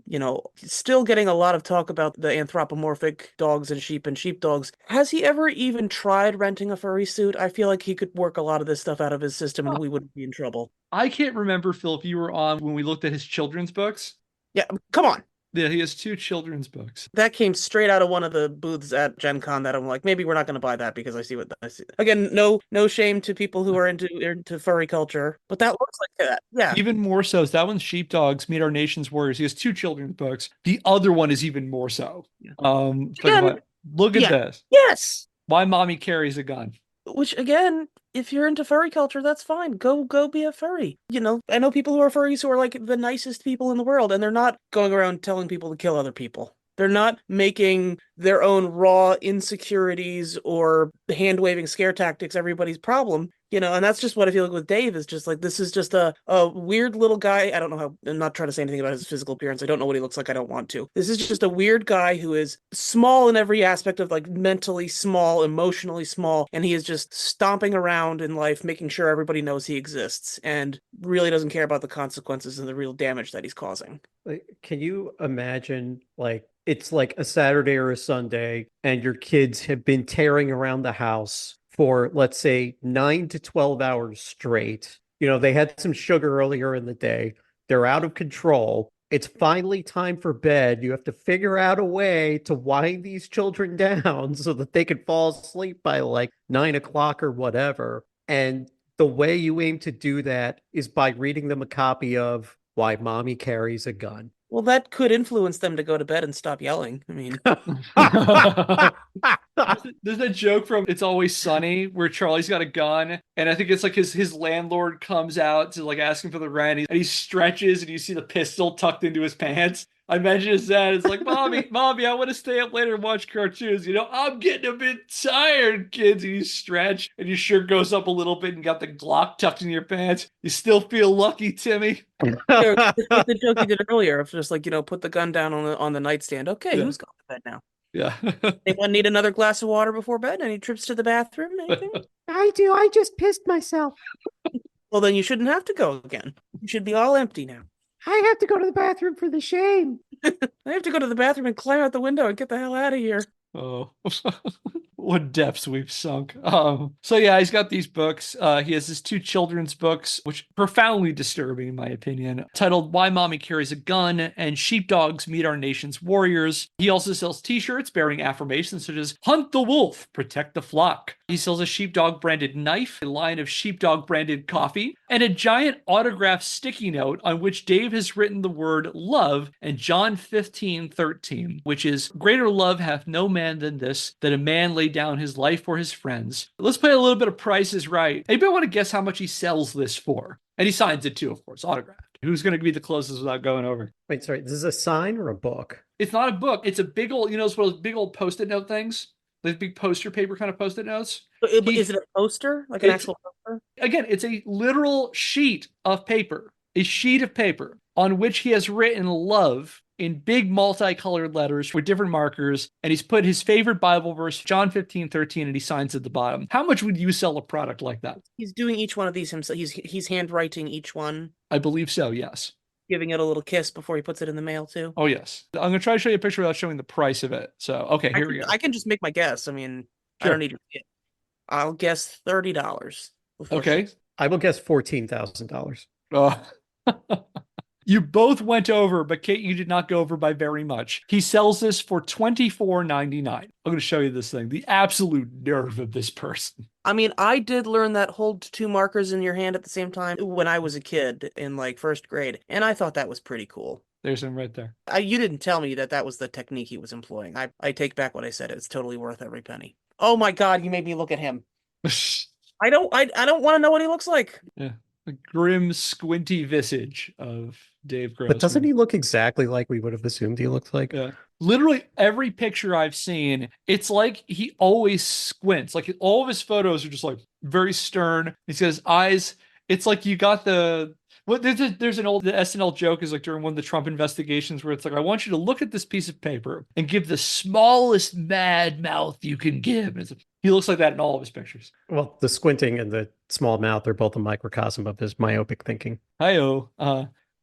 still getting a lot of talk about the anthropomorphic dogs and sheepdogs. Has he ever even tried renting a furry suit? I feel like he could work a lot of this stuff out of his system and we wouldn't be in trouble. I can't remember, Phil, if you were on when we looked at his children's books. Yeah, come on. Yeah, he has 2 children's books. That came straight out of one of the booths at Gen Con that I'm like, maybe we're not going to buy that because I see what I see. Again, no shame to people who are into furry culture, but that looks like that. Yeah. Even more so. That one's Sheepdogs, Meet Our Nation's Warriors. He has 2 children's books. The other one is even more so. Yeah. Look at this. Yes. Why Mommy Carries a Gun. Which, again, if you're into furry culture, that's fine. Go be a furry. I know people who are furries who are like the nicest people in the world, and they're not going around telling people to kill other people. They're not making their own raw insecurities or hand-waving scare tactics everybody's problem. And that's just what I feel like with Dave is just like, this is just a weird little guy. I don't know I'm not trying to say anything about his physical appearance. I don't know what he looks like. I don't want to. This is just a weird guy who is small in every aspect of like mentally small, emotionally small. And he is just stomping around in life, making sure everybody knows he exists and really doesn't care about the consequences and the real damage that he's causing. Can you imagine it's like a Saturday or a Sunday and your kids have been tearing around the house for, let's say, 9 to 12 hours straight. They had some sugar earlier in the day. They're out of control. It's finally time for bed. You have to figure out a way to wind these children down so that they can fall asleep by like 9 o'clock or whatever. And the way you aim to do that is by reading them a copy of Why Mommy Carries a Gun. Well, that could influence them to go to bed and stop yelling. I mean, there's that joke from It's Always Sunny where Charlie's got a gun, and I think it's like his landlord comes out to like ask him for the rent, and he stretches, and you see the pistol tucked into his pants. I imagine it's that. It's like, mommy, I want to stay up later and watch cartoons. I'm getting a bit tired, kids. And you stretch, and your shirt goes up a little bit, and you got the Glock tucked in your pants. You still feel lucky, Timmy. The joke you did earlier of just like, put the gun down on the nightstand. Okay, who's going to bed now? Yeah. Anyone need another glass of water before bed? Any trips to the bathroom? Anything? I do. I just pissed myself. Well, then you shouldn't have to go again. You should be all empty now. I have to go to the bathroom for the shame. I have to go to the bathroom and climb out the window and get the hell out of here. Oh, what depths we've sunk. So yeah, he's got these books. He has his two children's books, which profoundly disturbing in my opinion, titled Why Mommy Carries a Gun and Sheepdogs Meet Our Nation's Warriors. He also sells t-shirts bearing affirmations such as Hunt the wolf, protect the flock. He sells a sheepdog branded knife, a line of sheepdog branded coffee, and a giant autographed sticky note on which Dave has written the word love and John 15:13, which is, greater love hath no man than this, that a man lay down his life for his friends. Let's play a little bit of Price is Right. Anybody want to guess how much he sells this for? And he signs it too, of course, autographed. Who's going to be the closest without going over? Wait, sorry, this is a sign or a book? It's not a book. It's a big old, you know, those big old Post-it note things? Like big poster paper kind of Post-it notes? Is it a poster? Like an actual poster? Again, it's a literal sheet of paper. A sheet of paper on which he has written love in big multicolored letters with different markers, and he's put his favorite Bible verse, John 15:13, and he signs at the bottom. How much would you sell a product like that? He's doing each one of these himself. He's handwriting each one. I believe so, yes. Giving it a little kiss before he puts it in the mail too. Oh, yes. I'm going to try to show you a picture without showing the price of it. So, okay, here we go. I can just make my guess. I mean, sure. I don't need to see it. I'll guess $30. Okay. I will guess $14,000. Oh. You both went over, but Kate, you did not go over by very much. He sells this for $24.99. I'm going to show you this thing. The absolute nerve of this person. I mean, I did learn that hold two markers in your hand at the same time when I was a kid in like first grade, and I thought that was pretty cool. There's him right there. You didn't tell me that was the technique he was employing. I take back what I said. It's totally worth every penny. Oh my God, you made me look at him. I don't want to know what he looks like. Yeah. The grim, squinty visage of Dave Grossman. But doesn't he look exactly like we would have assumed he looked like? Yeah. Literally every picture I've seen, it's like he always squints. Like all of his photos are just like very stern. He's got his eyes. It's like you got the... Well, there's an old SNL joke is like during one of the Trump investigations where it's like, I want you to look at this piece of paper and give the smallest mad mouth you can give. And he looks like that in all of his pictures. Well, the squinting and the small mouth are both a microcosm of his myopic thinking. Hi-oh.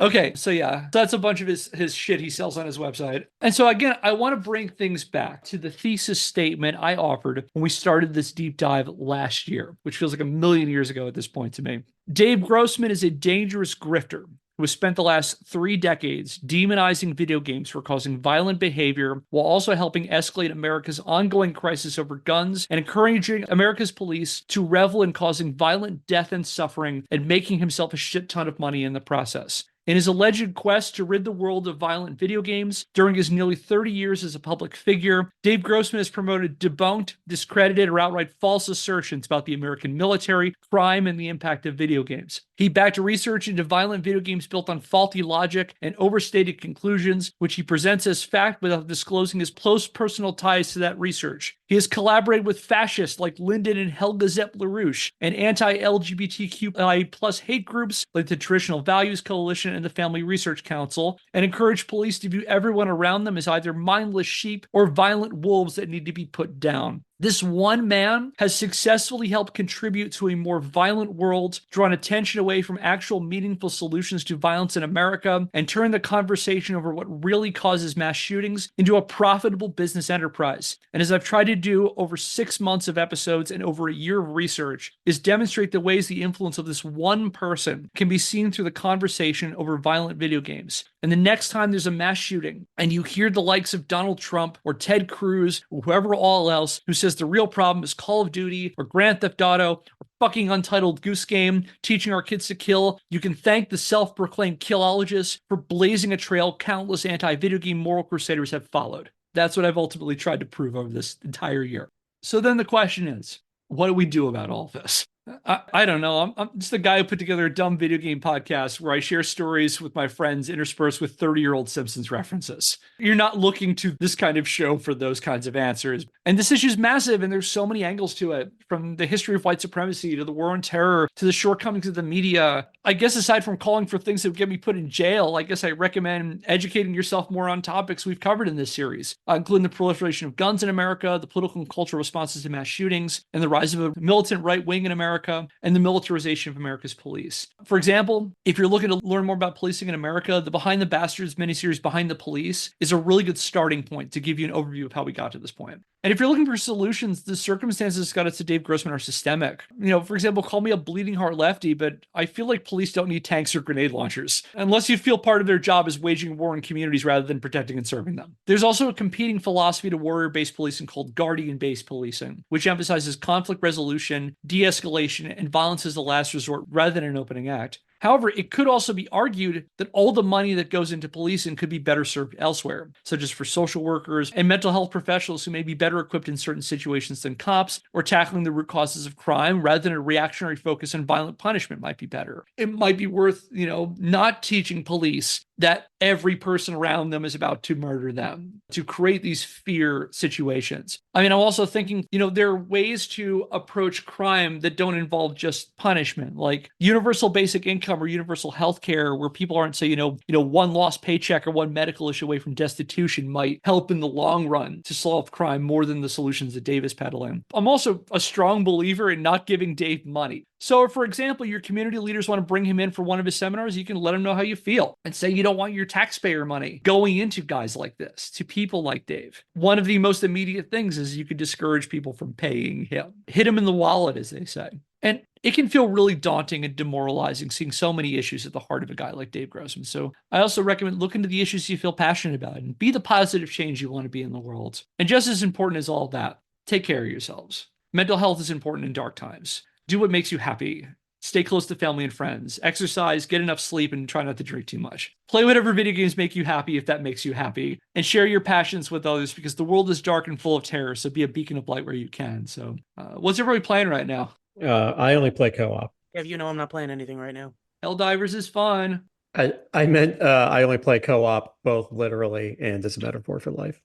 Okay, so yeah, that's a bunch of his shit he sells on his website. And so again, I want to bring things back to the thesis statement I offered when we started this deep dive last year, which feels like a million years ago at this point to me. Dave Grossman is a dangerous grifter who has spent the last 3 decades demonizing video games for causing violent behavior while also helping escalate America's ongoing crisis over guns and encouraging America's police to revel in causing violent death and suffering and making himself a shit ton of money in the process. In his alleged quest to rid the world of violent video games, during his nearly 30 years as a public figure, Dave Grossman has promoted debunked, discredited, or outright false assertions about the American military, crime, and the impact of video games. He backed research into violent video games built on faulty logic and overstated conclusions, which he presents as fact without disclosing his close personal ties to that research. He has collaborated with fascists like Lyndon and Helga Zepp-LaRouche and anti-LGBTQI+ hate groups like the Traditional Values Coalition and the Family Research Council, and encouraged police to view everyone around them as either mindless sheep or violent wolves that need to be put down. This one man has successfully helped contribute to a more violent world, drawn attention away from actual meaningful solutions to violence in America, and turned the conversation over what really causes mass shootings into a profitable business enterprise. And as I've tried to do over 6 months of episodes and over a year of research, is demonstrate the ways the influence of this one person can be seen through the conversation over violent video games. And the next time there's a mass shooting and you hear the likes of Donald Trump or Ted Cruz or whoever all else who says the real problem is Call of Duty or Grand Theft Auto or fucking Untitled Goose Game teaching our kids to kill, you can thank the self-proclaimed killologist for blazing a trail countless anti-video game moral crusaders have followed. That's what I've ultimately tried to prove over this entire year. So then the question is, what do we do about all this? I don't know. I'm just the guy who put together a dumb video game podcast where I share stories with my friends interspersed with 30-year-old Simpsons references. You're not looking to this kind of show for those kinds of answers. And this issue is massive, and there's so many angles to it, from the history of white supremacy to the war on terror to the shortcomings of the media. I guess aside from calling for things that would get me put in jail, I guess I recommend educating yourself more on topics we've covered in this series, including the proliferation of guns in America, the political and cultural responses to mass shootings, and the rise of a militant right wing in America, America and the militarization of America's police. For example, if you're looking to learn more about policing in America, the Behind the Bastards miniseries Behind the Police is a really good starting point to give you an overview of how we got to this point. And if you're looking for solutions, the circumstances that got us to Dave Grossman are systemic. For example, call me a bleeding heart lefty, but I feel like police don't need tanks or grenade launchers, unless you feel part of their job is waging war in communities rather than protecting and serving them. There's also a competing philosophy to warrior-based policing called guardian-based policing, which emphasizes conflict resolution, de-escalation, and violence as the last resort rather than an opening act. However, it could also be argued that all the money that goes into policing could be better served elsewhere, such as for social workers and mental health professionals who may be better equipped in certain situations than cops, or tackling the root causes of crime rather than a reactionary focus on violent punishment might be better. It might be worth, not teaching police that every person around them is about to murder them, to create these fear situations. I'm also thinking, there are ways to approach crime that don't involve just punishment, like universal basic income or universal health care, where people aren't, say, one lost paycheck or one medical issue away from destitution might help in the long run to solve crime more than the solutions that Dave is peddling. I'm also a strong believer in not giving Dave money. So, for example, your community leaders want to bring him in for one of his seminars, you can let him know how you feel and say you don't want your taxpayer money going into guys like this, to people like Dave. One of the most immediate things is you could discourage people from paying him. Hit him in the wallet, as they say. And it can feel really daunting and demoralizing seeing so many issues at the heart of a guy like Dave Grossman. So I also recommend look into the issues you feel passionate about and be the positive change you want to be in the world. And just as important as all that, take care of yourselves. Mental health is important in dark times. Do what makes you happy. Stay close to family and friends. Exercise, get enough sleep, and try not to drink too much. Play whatever video games make you happy if that makes you happy. And share your passions with others because the world is dark and full of terror, so be a beacon of light where you can. So what's everybody playing right now? I only play co-op. Yeah, I'm not playing anything right now. Helldivers is fun. I meant I only play co-op both literally and as a metaphor for life.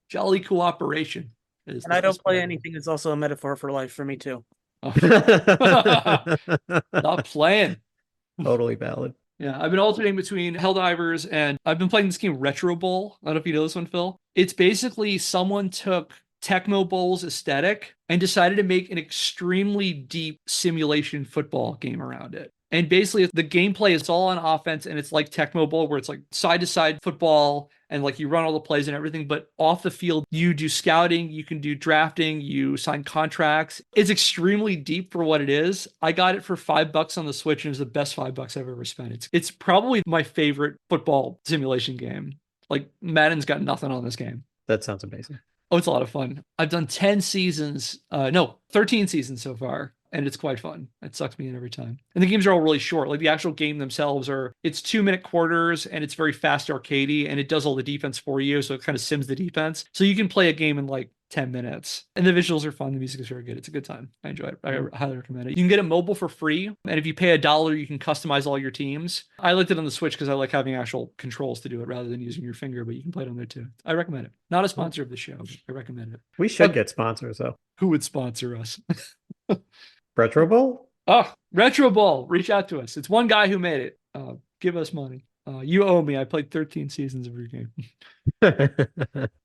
Jolly cooperation. And I don't play anything that's also a metaphor for life for me too. Stop playing. Totally valid. Yeah, I've been alternating between Helldivers and I've been playing this game Retro Bowl. I don't know if you know this one, Phil. It's basically someone took Tecmo Bowl's aesthetic and decided to make an extremely deep simulation football game around it. And basically the gameplay is all on offense and it's like Tecmo Bowl where it's like side-to-side football and like you run all the plays and everything, but off the field, you do scouting, you can do drafting, you sign contracts. It's extremely deep for what it is. I got it for $5 on the Switch and it was the best $5 I've ever spent. It's probably my favorite football simulation game. Like Madden's got nothing on this game. That sounds amazing. Oh, it's a lot of fun. I've done 13 seasons so far. And it's quite fun. It sucks me in every time. And the games are all really short. Like the actual game themselves it's 2-minute quarters and it's very fast arcadey and it does all the defense for you. So it kind of sims the defense. So you can play a game in like 10 minutes. And the visuals are fun. The music is very good. It's a good time. I enjoy it. I highly recommend it. You can get it mobile for free. And if you pay $1, you can customize all your teams. I liked it on the Switch because I like having actual controls to do it rather than using your finger, but you can play it on there too. I recommend it. Not a sponsor of the show, but I recommend it. We should get sponsors though. Who would sponsor us? Retro Bowl? Oh, Retro Bowl. Reach out to us. It's one guy who made it. Give us money. You owe me. I played 13 seasons of your game.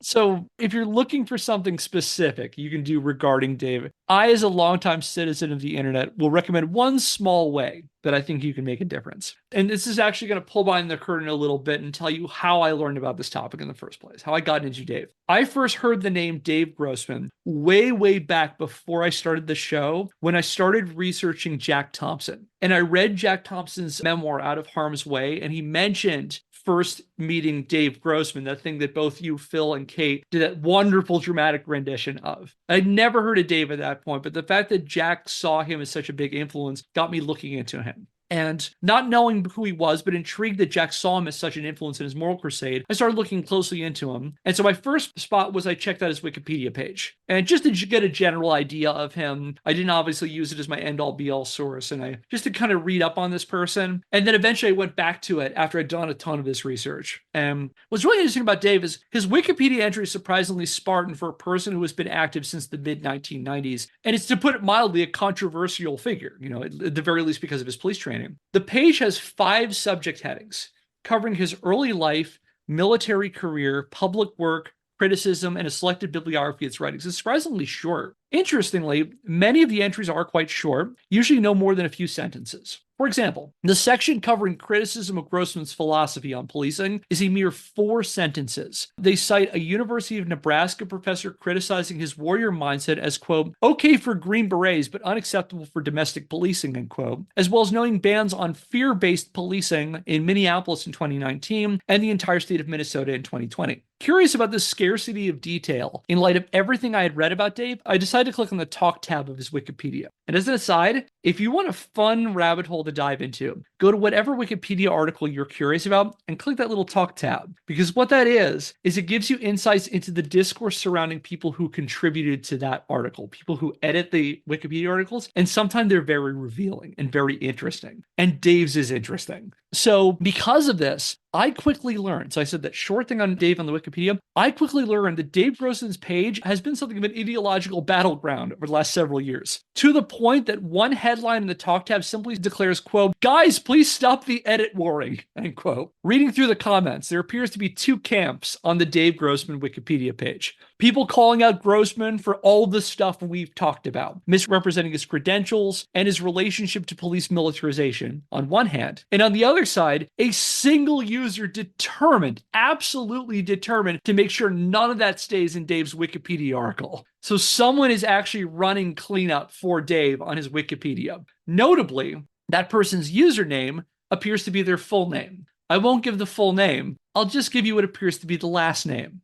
So if you're looking for something specific you can do regarding David, I, as a longtime citizen of the internet, will recommend one small way that I think you can make a difference. And this is actually going to pull behind the curtain a little bit and tell you how I learned about this topic in the first place, how I got into Dave. I first heard the name Dave Grossman way, way back before I started the show when I started researching Jack Thompson. And I read Jack Thompson's memoir, Out of Harm's Way, and he mentioned first meeting Dave Grossman, that thing that both you, Phil, and Kate did that wonderful dramatic rendition of. I'd never heard of Dave at that point, but the fact that Jack saw him as such a big influence got me looking into him. And not knowing who he was, but intrigued that Jack saw him as such an influence in his moral crusade, I started looking closely into him. And so my first spot was I checked out his Wikipedia page. And just to get a general idea of him, I didn't obviously use it as my end-all be-all source. And I just to kind of read up on this person. And then eventually I went back to it after I'd done a ton of this research. And what's really interesting about Dave is his Wikipedia entry is surprisingly Spartan for a person who has been active since the mid-1990s. And it's, to put it mildly, a controversial figure, at the very least because of his police training. The page has 5 subject headings covering his early life, military career, public work, criticism, and a selected bibliography of its writings. It's surprisingly short. Interestingly, many of the entries are quite short, usually no more than a few sentences. For example, the section covering criticism of Grossman's philosophy on policing is a mere 4 sentences. They cite a University of Nebraska professor criticizing his warrior mindset as, quote, okay for Green Berets, but unacceptable for domestic policing, end quote, as well as noting bans on fear-based policing in Minneapolis in 2019 and the entire state of Minnesota in 2020. Curious about the scarcity of detail, in light of everything I had read about Dave, I decided to click on the talk tab of his Wikipedia. And as an aside, if you want a fun rabbit hole to dive into, go to whatever Wikipedia article you're curious about and click that little talk tab. Because what that is it gives you insights into the discourse surrounding people who contributed to that article, people who edit the Wikipedia articles, and sometimes they're very revealing and very interesting. And Dave's is interesting. So because of this, I quickly learned, so I said that short thing on Dave on the Wikipedia, I quickly learned that Dave Grossman's page has been something of an ideological battleground over the last several years, to the point that one headline in the talk tab simply declares, quote, guys, please stop the edit warring, end quote. Reading through the comments, there appears to be 2 camps on the Dave Grossman Wikipedia page. People calling out Grossman for all the stuff we've talked about, misrepresenting his credentials and his relationship to police militarization on one hand, and on the other side, a single user determined, absolutely determined, to make sure none of that stays in Dave's Wikipedia article. So someone is actually running cleanup for Dave on his Wikipedia. Notably, that person's username appears to be their full name. I won't give the full name. I'll just give you what appears to be the last name,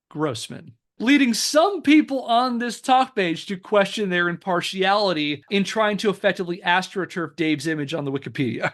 Grossman, leading some people on this talk page to question their impartiality in trying to effectively astroturf Dave's image on the Wikipedia.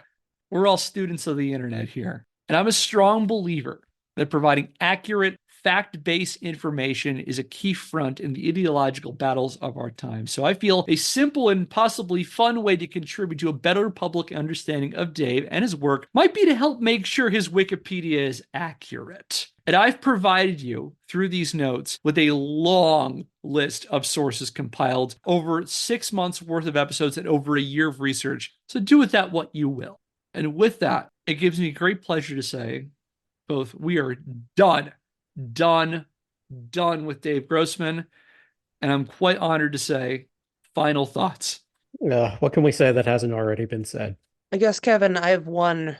We're all students of the internet here. And I'm a strong believer that providing accurate, fact-based information is a key front in the ideological battles of our time. So I feel a simple and possibly fun way to contribute to a better public understanding of Dave and his work might be to help make sure his Wikipedia is accurate. And I've provided you, through these notes, with a long list of sources compiled over 6 months worth of episodes and over a year of research. So do with that what you will. And with that, it gives me great pleasure to say, both we are done with Dave Grossman. And I'm quite honored to say, final thoughts. What can we say that hasn't already been said? I guess, Kevin, I have one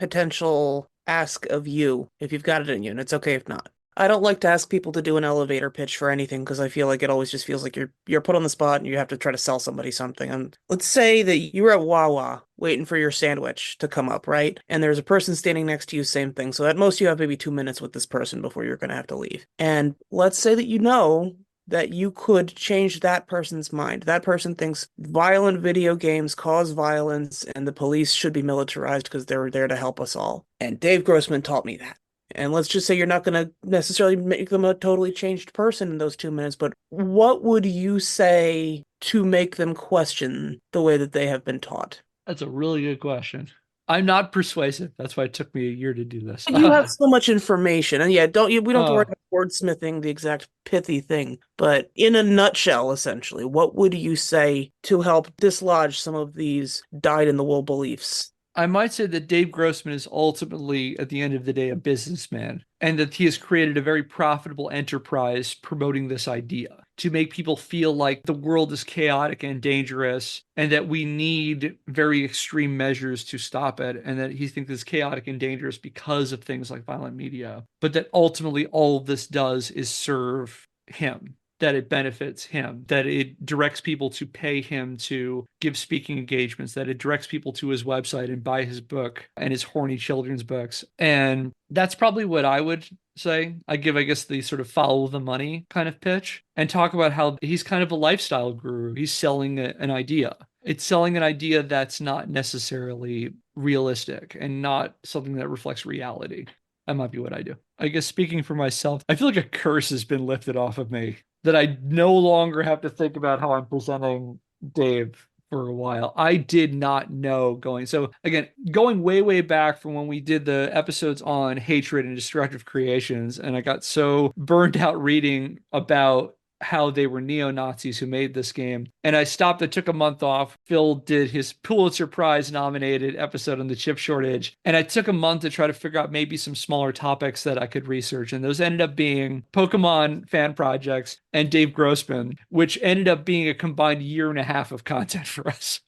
potential ask of you, if you've got it in you, and it's okay if not. I don't like to ask people to do an elevator pitch for anything because I feel like it always just feels like you're put on the spot and you have to try to sell somebody something. And let's say that you were at Wawa waiting for your sandwich to come up, right? And there's a person standing next to you, same thing. So at most you have maybe 2 minutes with this person before you're going to have to leave. And let's say that you know that you could change that person's mind. That person thinks violent video games cause violence and the police should be militarized because they're there to help us all. And Dave Grossman taught me that. And let's just say you're not going to necessarily make them a totally changed person in those 2 minutes, but what would you say to make them question the way that they have been taught? That's a really good question. I'm not persuasive. That's why it took me a year to do this. You have so much information, and yeah, we don't have to worry about wordsmithing the exact pithy thing, but in a nutshell, essentially, what would you say to help dislodge some of these dyed-in-the-wool beliefs? I might say that Dave Grossman is ultimately, at the end of the day, a businessman, and that he has created a very profitable enterprise promoting this idea to make people feel like the world is chaotic and dangerous, and that we need very extreme measures to stop it, and that he thinks it's chaotic and dangerous because of things like violent media, but that ultimately all of this does is serve him, that it benefits him, that it directs people to pay him to give speaking engagements, that it directs people to his website and buy his book and his horny children's books. And that's probably what I would say. I give, I guess, the sort of follow the money kind of pitch and talk about how he's kind of a lifestyle guru. He's selling an idea. It's selling an idea that's not necessarily realistic and not something that reflects reality. That might be what I do. I guess speaking for myself, I feel like a curse has been lifted off of me, that I no longer have to think about how I'm presenting Dave for a while. I did not know so again, going way, way back from when we did the episodes on hatred and destructive creations, and I got so burned out reading about how they were neo-Nazis who made this game. And I stopped, I took a month off. Phil did his Pulitzer Prize nominated episode on the chip shortage. And I took a month to try to figure out maybe some smaller topics that I could research. And those ended up being Pokemon fan projects and Dave Grossman, which ended up being a combined year and a half of content for us.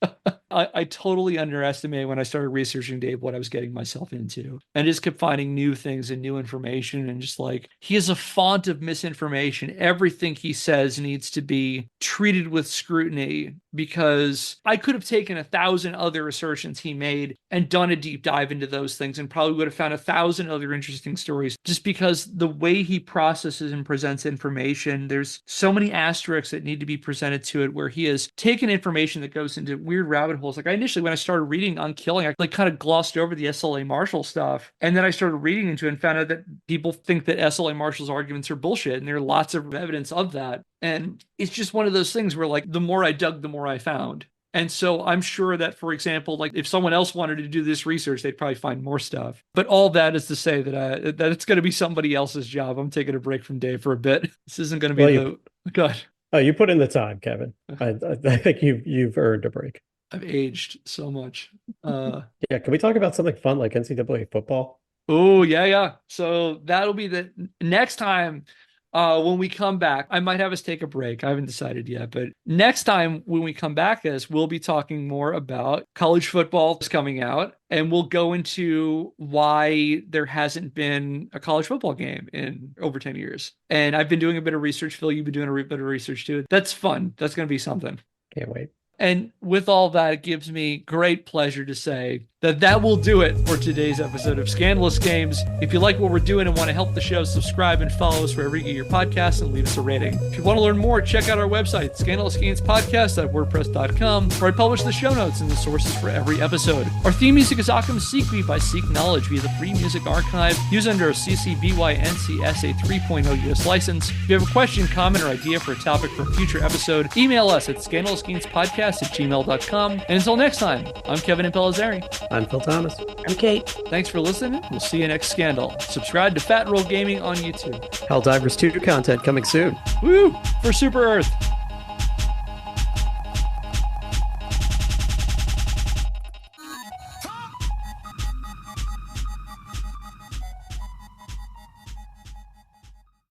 I totally underestimated when I started researching Dave what I was getting myself into. And just kept finding new things and new information. And just like, he is a font of misinformation. Everything he says needs to be treated with scrutiny, because I could have taken 1,000 other assertions he made and done a deep dive into those things and probably would have found 1,000 other interesting stories, just because the way he processes and presents information, there's so many asterisks that need to be presented to it, where he has taken information that goes into weird rabbit holes. Like, I initially, when I started reading on killing, I like kind of glossed over the SLA Marshall stuff. And then I started reading into it and found out that people think that SLA Marshall's arguments are bullshit. And there are lots of evidence of that. And it's just one of those things where, like, the more I dug, the more I found. And so I'm sure that, for example, like if someone else wanted to do this research, they'd probably find more stuff. But all that is to say that it's going to be somebody else's job. I'm taking a break from Dave for a bit. This isn't going to be God. Oh, you put in the time, Kevin. I think you've earned a break. I've aged so much. Yeah, can we talk about something fun like NCAA football? Oh, yeah. So that'll be the next time. When we come back, I might have us take a break. I haven't decided yet, but next time when we come back, we'll be talking more about college football is coming out, and we'll go into why there hasn't been a college football game in over 10 years. And I've been doing a bit of research. Phil, you've been doing a bit of research too. That's fun. That's going to be something. Can't wait. And with all that, it gives me great pleasure to say that will do it for today's episode of Scandalous Games. If you like what we're doing and want to help the show, subscribe and follow us wherever you get your podcasts and leave us a rating. If you want to learn more, check out our website, scandalousgamespodcast.wordpress.com, where I publish the show notes and the sources for every episode. Our theme music is Occam's Seek by Seek Knowledge via the Free Music Archive, used under a CC BY NCSA 3.0 US license. If you have a question, comment, or idea for a topic for a future episode, email us at scandalousgamespodcast@gmail.com. And until next time, I'm Kevin Impellizeri. I'm Phil Thomas. I'm Kate. Thanks for listening. We'll see you next Scandal. Subscribe to Fat Roll Gaming on YouTube. Helldivers 2 content coming soon. Woo! For Super Earth.